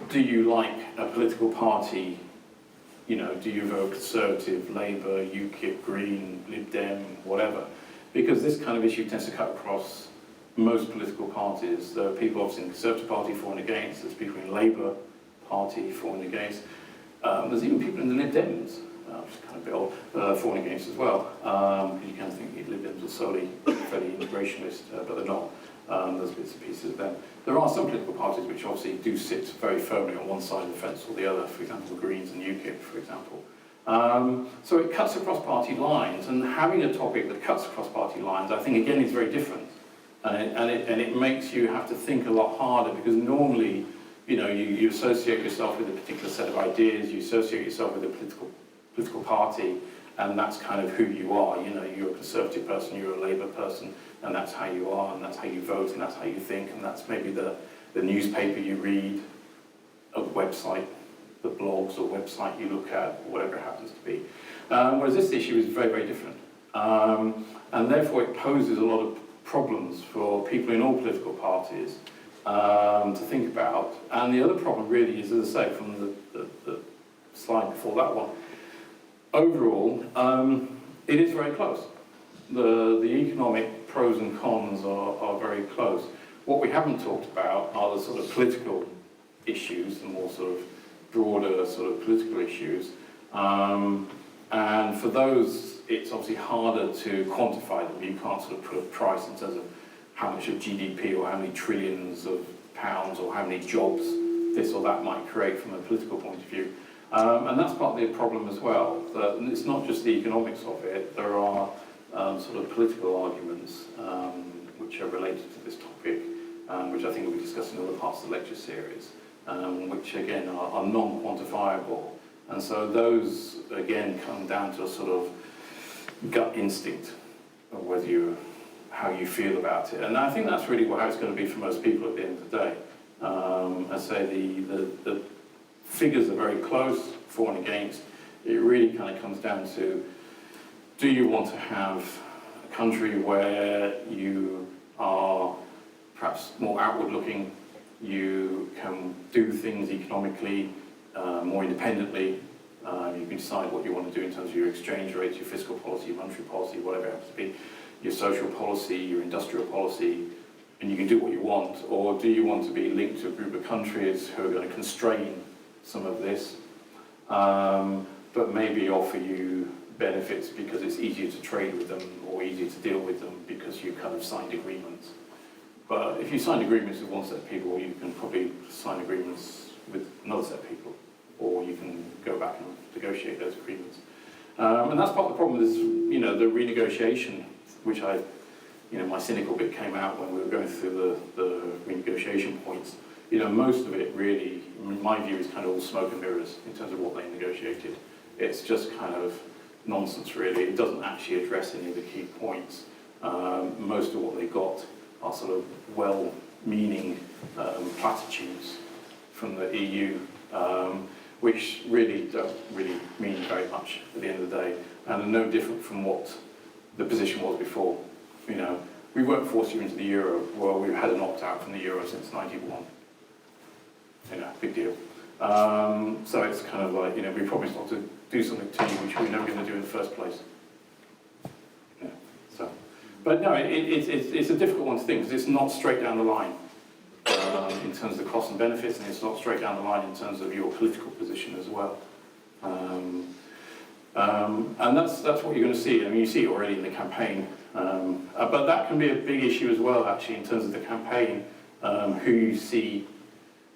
do you like a political party, do you vote Conservative, Labour, UKIP, Green, Lib Dem, whatever? Because this kind of issue tends to cut across most political parties. There are people obviously in the Conservative Party for and against, there's people in Labour Party for and against. There's even people in the Lib Dems, which is kind of a bit old, for and against as well. You can think Lib Dems are solely fairly integrationist, but they're not. There's bits and pieces of them. There are some political parties which obviously do sit very firmly on one side of the fence or the other, for example, the Greens and UKIP, for example. So it cuts across party lines, and having a topic that cuts across party lines, I think, again, is very different. And it makes you have to think a lot harder, because normally, you associate yourself with a particular set of ideas, you associate yourself with a political party, and that's kind of who you are. You know, you're a Conservative person, you're a Labour person, and that's how you are, and that's how you vote, and that's how you think, and that's maybe the newspaper you read, a website, the blogs or website you look at, whatever it happens to be. Whereas this issue is very, very different. And therefore it poses a lot of problems for people in all political parties to think about. And the other problem really is, as I say, from the slide before that one, overall, it is very close. The economic pros and cons are very close. What we haven't talked about are the sort of political issues, the more sort of broader sort of political issues. And for those, it's obviously harder to quantify them. You can't sort of put a price in terms of how much of GDP or how many trillions of pounds or how many jobs this or that might create from a political point of view. And that's part of the problem as well. That it's not just the economics of it. There are sort of political arguments which are related to this topic, which I think we'll be discussing in other parts of the lecture series, which again are non-quantifiable. And so those, again, come down to a sort of gut instinct of how you feel about it. And I think that's really how it's going to be for most people at the end of the day. I say the figures are very close, for and against. It really kind of comes down to, do you want to have a country where you are perhaps more outward looking, you can do things economically more independently, you can decide what you want to do in terms of your exchange rates, your fiscal policy, your monetary policy, whatever it happens to be, your social policy, your industrial policy, and you can do what you want? Or do you want to be linked to a group of countries who are going to constrain some of this, but maybe offer you benefits because it's easier to trade with them or easier to deal with them because you kind of signed agreements? But if you signed agreements with one set of people, you can probably sign agreements with another set of people, or you can go back and negotiate those agreements. And that's part of the problem is, you know, the renegotiation, which my cynical bit came out when we were going through the renegotiation points. You know, most of it really, in my view, is kind of all smoke and mirrors in terms of what they negotiated. It's just kind of nonsense, really. It doesn't actually address any of the key points. Most of what they got are sort of well-meaning platitudes from the EU, which really don't really mean very much at the end of the day, and are no different from what the position was before. You know, we won't force you into the euro. Well, we've had an opt-out from the euro since '91. You know, big deal. So it's kind of like, you know, we promised not to do something to you which we were never going to do in the first place. Yeah, so. But no, it's a difficult one to think because it's not straight down the line in terms of the costs and benefits, and it's not straight down the line in terms of your political position as well. And that's what you're going to see. I mean, you see it already in the campaign. But that can be a big issue as well, actually, in terms of the campaign, who you see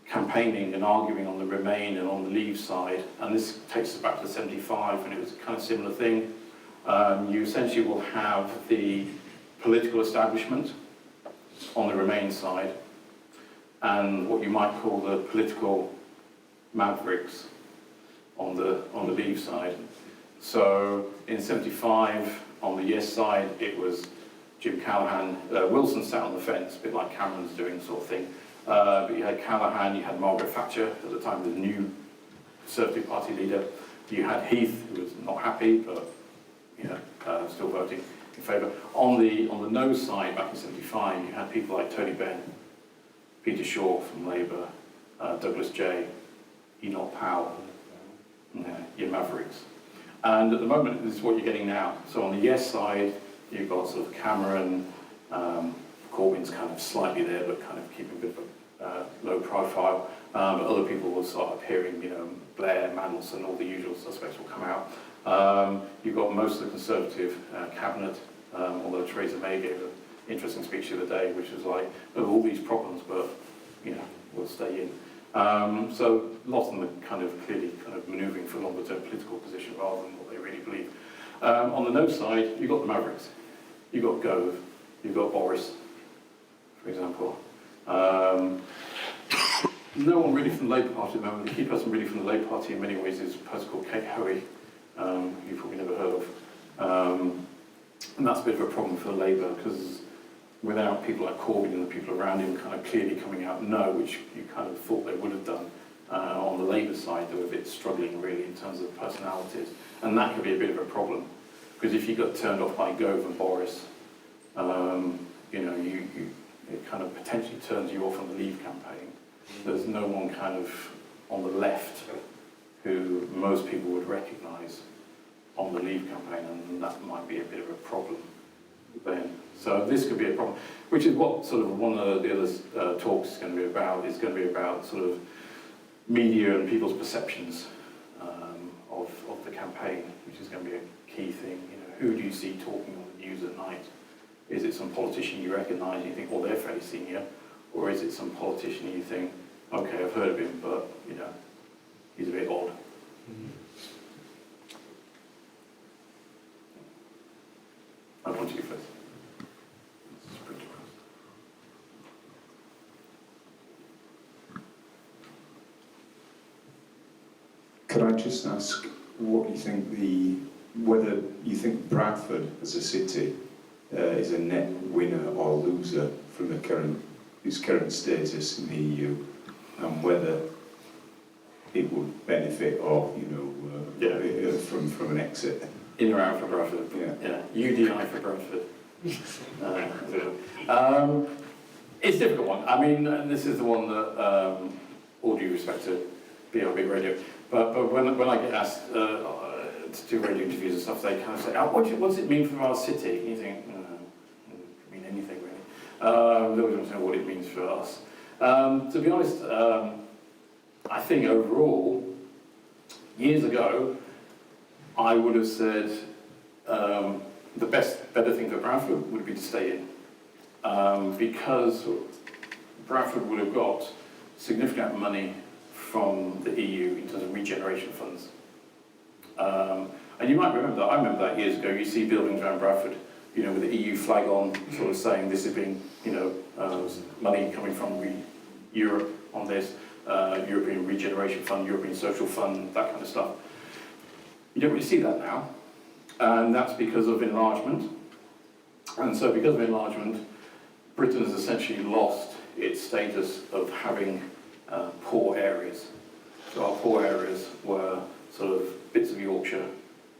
campaigning and arguing on the Remain and on the Leave side. And this takes us back to 75, and it was a kind of similar thing. You essentially will have the political establishment on the Remain side, and what you might call the political mavericks on the Leave side. So in 75, on the Yes side, it was Jim Callaghan. Wilson sat on the fence, a bit like Cameron's doing, sort of thing. But you had Callaghan, you had Margaret Thatcher, at the time the new Conservative Party leader. You had Heath, who was not happy, but you know, still voting in favour. On the No side, back in 75, you had people like Tony Benn, Peter Shaw from Labour, Douglas Jay, Enoch Powell, your mavericks. And at the moment, this is what you're getting now. So on the Yes side, you've got sort of Cameron, Corbyn's kind of slightly there, but kind of keeping a bit of a low profile. But other people will start appearing, you know, Blair, Mandelson, all the usual suspects will come out. You've got most of the Conservative cabinet, although Theresa May gave an interesting speech the other day, which was like, of all these problems, but, you know, we'll stay in. So lots of them are kind of clearly kind of manoeuvring for longer term political position rather than what they really believe. On the No side, you've got the Mavericks. You've got Gove. You've got Boris, for example. No one really from the Labour Party at the moment. The key person really from the Labour Party in many ways is a person called Kate Hoey, you've probably never heard of. And that's a bit of a problem for Labour, because without people like Corbyn and the people around him kind of clearly coming out no, which you kind of thought they would have done, on the Labour side, they were a bit struggling really in terms of personalities. And that could be a bit of a problem, because if you got turned off by Gove and Boris, it kind of potentially turns you off on the Leave campaign. There's no one kind of on the left who most people would recognise on the Leave campaign, and that might be a bit of a problem then. So this could be a problem, which is what sort of one of the other talks is going to be about. It's going to be about sort of media and people's perceptions of the campaign, which is going to be a key thing. Who do you see talking on the news at night? Is it some politician you recognise and you think, oh, they're fairly senior? Or is it some politician you think, okay, I've heard of him, but, he's a bit odd. I'll come to you first. Could I just ask what you think whether you think Bradford as a city is a net winner or loser from its current status in the EU, and whether it would benefit or from an exit? In or out for Bradford? Yeah. UDI for Bradford. It's a difficult one. I mean, this is the one that, all due respect to BRB Radio, but when I get asked to do radio interviews and stuff, they kind of say, oh, what does it mean for our city? And you think, it doesn't mean anything really. They always want to know what it means for us. To be honest, I think overall, years ago, I would have said the better thing for Bradford would be to stay in, because Bradford would have got significant money from the EU in terms of regeneration funds. And you might remember that, I remember that years ago, you see buildings around Bradford, with the EU flag on, sort of saying this is being, money coming from Europe on this, European Regeneration Fund, European Social Fund, that kind of stuff. You don't really see that now, and that's because of enlargement. And so because of enlargement, Britain has essentially lost its status of having poor areas. So our poor areas were sort of bits of Yorkshire,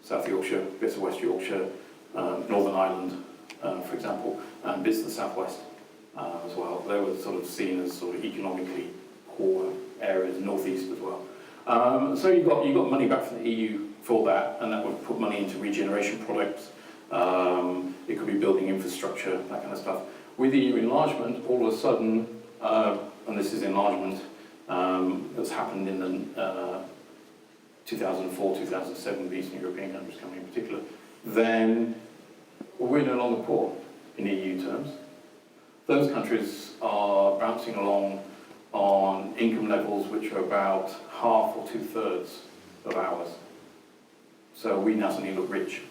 South Yorkshire, bits of West Yorkshire, Northern Ireland, for example, and bits of the Southwest as well. They were sort of seen as sort of economically poor areas, Northeast as well. So you got money back from the EU for that, and that would put money into regeneration projects. It could be building infrastructure, that kind of stuff. With EU enlargement, all of a sudden, and this is enlargement that's happened in the 2004, 2007 with Eastern European countries coming in particular, then we're no longer poor in EU terms. Those countries are bouncing along on income levels which are about half or 2/3 of ours. So we now suddenly look rich.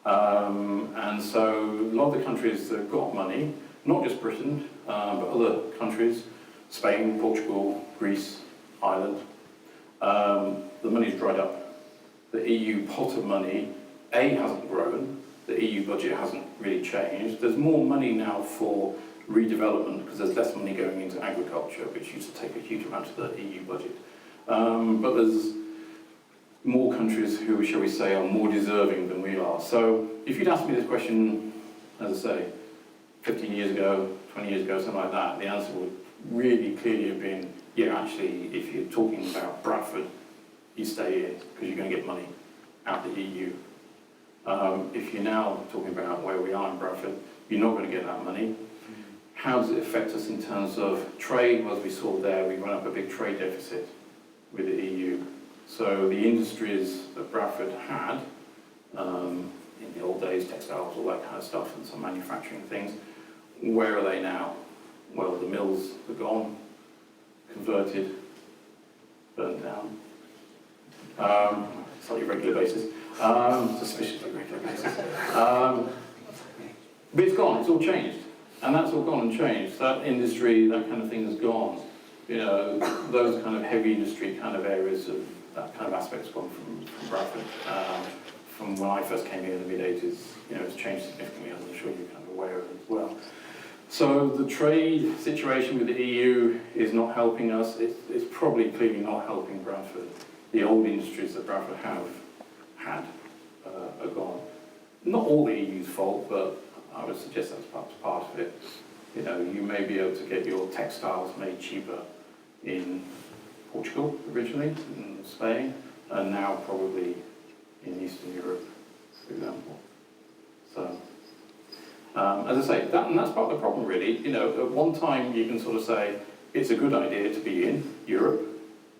And so a lot of the countries that have got money, not just Britain, but other countries, Spain, Portugal, Greece, Ireland, the money's dried up. The EU pot of money, hasn't grown, the EU budget hasn't really changed. There's more money now for redevelopment because there's less money going into agriculture, which used to take a huge amount of the EU budget. But there's more countries who, shall we say, are more deserving than we are. So if you'd asked me this question, as I say, 15 years ago, 20 years ago, something like that, the answer would really clearly have been, yeah, actually, if you're talking about Bradford, you stay in because you're going to get money out of the EU. If you're now talking about where we are in Bradford, you're not going to get that money. How does it affect us in terms of trade? Well, as we saw there, we run up a big trade deficit with the EU. So the industries that Bradford had, in the old days, textiles, all that kind of stuff, and some manufacturing things, where are they now? Well, the mills are gone, converted, burnt down. Slightly regular basis. Suspiciously regular basis. But it's gone, it's all changed. And that's all gone and changed. That industry, that kind of thing is gone. Those kind of heavy industry kind of areas of that kind of aspect's gone from Bradford. From when I first came here in the mid-80s, it's changed significantly, as I'm sure you're kind of aware of as well. So the trade situation with the EU is not helping us. It's probably clearly not helping Bradford. The old industries that Bradford have had are gone. Not all the EU's fault, but I would suggest that's perhaps part of it. You may be able to get your textiles made cheaper in Portugal originally, in Spain, and now probably in Eastern Europe, for example. So, as I say, and that's part of the problem really. At one time you can sort of say it's a good idea to be in Europe,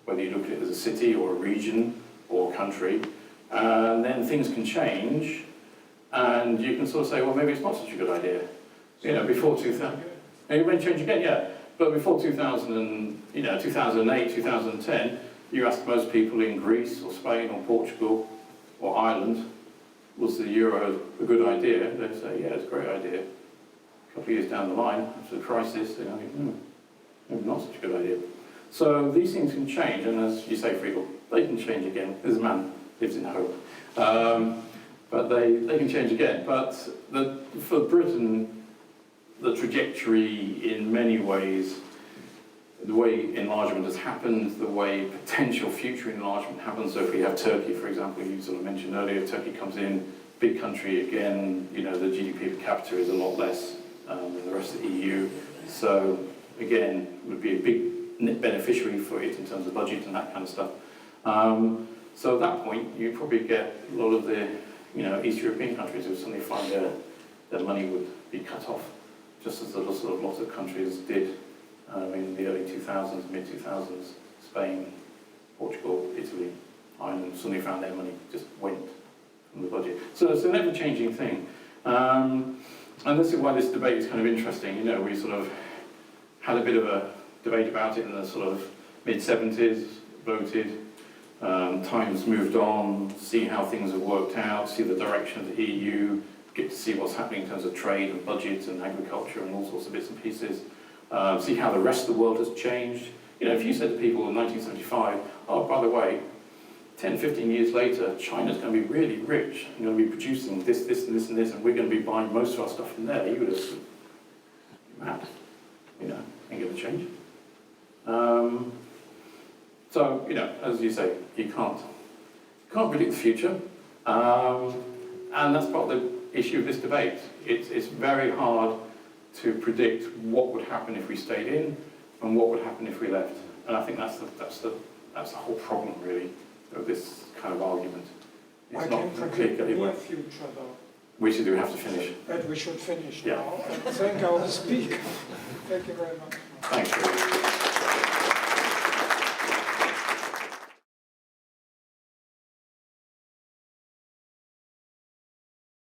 whether you look at it as a city or a region or a country, and then things can change, and you can sort of say, well, maybe it's not such a good idea. Before 2000, it may change again, yeah. But before 2008, 2010, you ask most people in Greece or Spain or Portugal or Ireland, was the euro a good idea? They'd say, yeah, it's a great idea. A couple of years down the line, after the crisis, they think, maybe not such a good idea. So these things can change, and as you say, Friedel, they can change again. There's a man lives in hope. But they can change again. But for Britain, the trajectory in many ways, the way enlargement has happened, the way potential future enlargement happens. So if we have Turkey, for example, you sort of mentioned earlier, Turkey comes in, big country again, the GDP per capita is a lot less than the rest of the EU. So again, would be a big net beneficiary for it in terms of budget and that kind of stuff. So at that point, you probably get a lot of the East European countries who suddenly find their money would be cut off, just as lots of countries did in the early 2000s, mid-2000s, Spain, Portugal, Italy, Ireland suddenly found their money just went from the budget. So it's an ever-changing thing. And this is why this debate is kind of interesting. We sort of had a bit of a debate about it in the sort of mid-70s, voted, times moved on, see how things have worked out, see the direction of the EU, get to see what's happening in terms of trade and budget and agriculture and all sorts of bits and pieces. See how the rest of the world has changed. If you said to people in 1975, oh, by the way, 10, 15 years later, China's going to be really rich, and going to be producing this, this, and this, and this, and we're going to be buying most of our stuff from there, you would have said, mad. Ain't going to change. So, as you say, you can't predict the future. And that's part of the issue of this debate. It's very hard to predict what would happen if we stayed in and what would happen if we left. And I think that's the whole problem, really, of this kind of argument. It's I not can predict the clear-cut. near future, though. Which do we have to finish? And we should finish Yeah. now. And thank our speaker. Thank you very much. Thanks.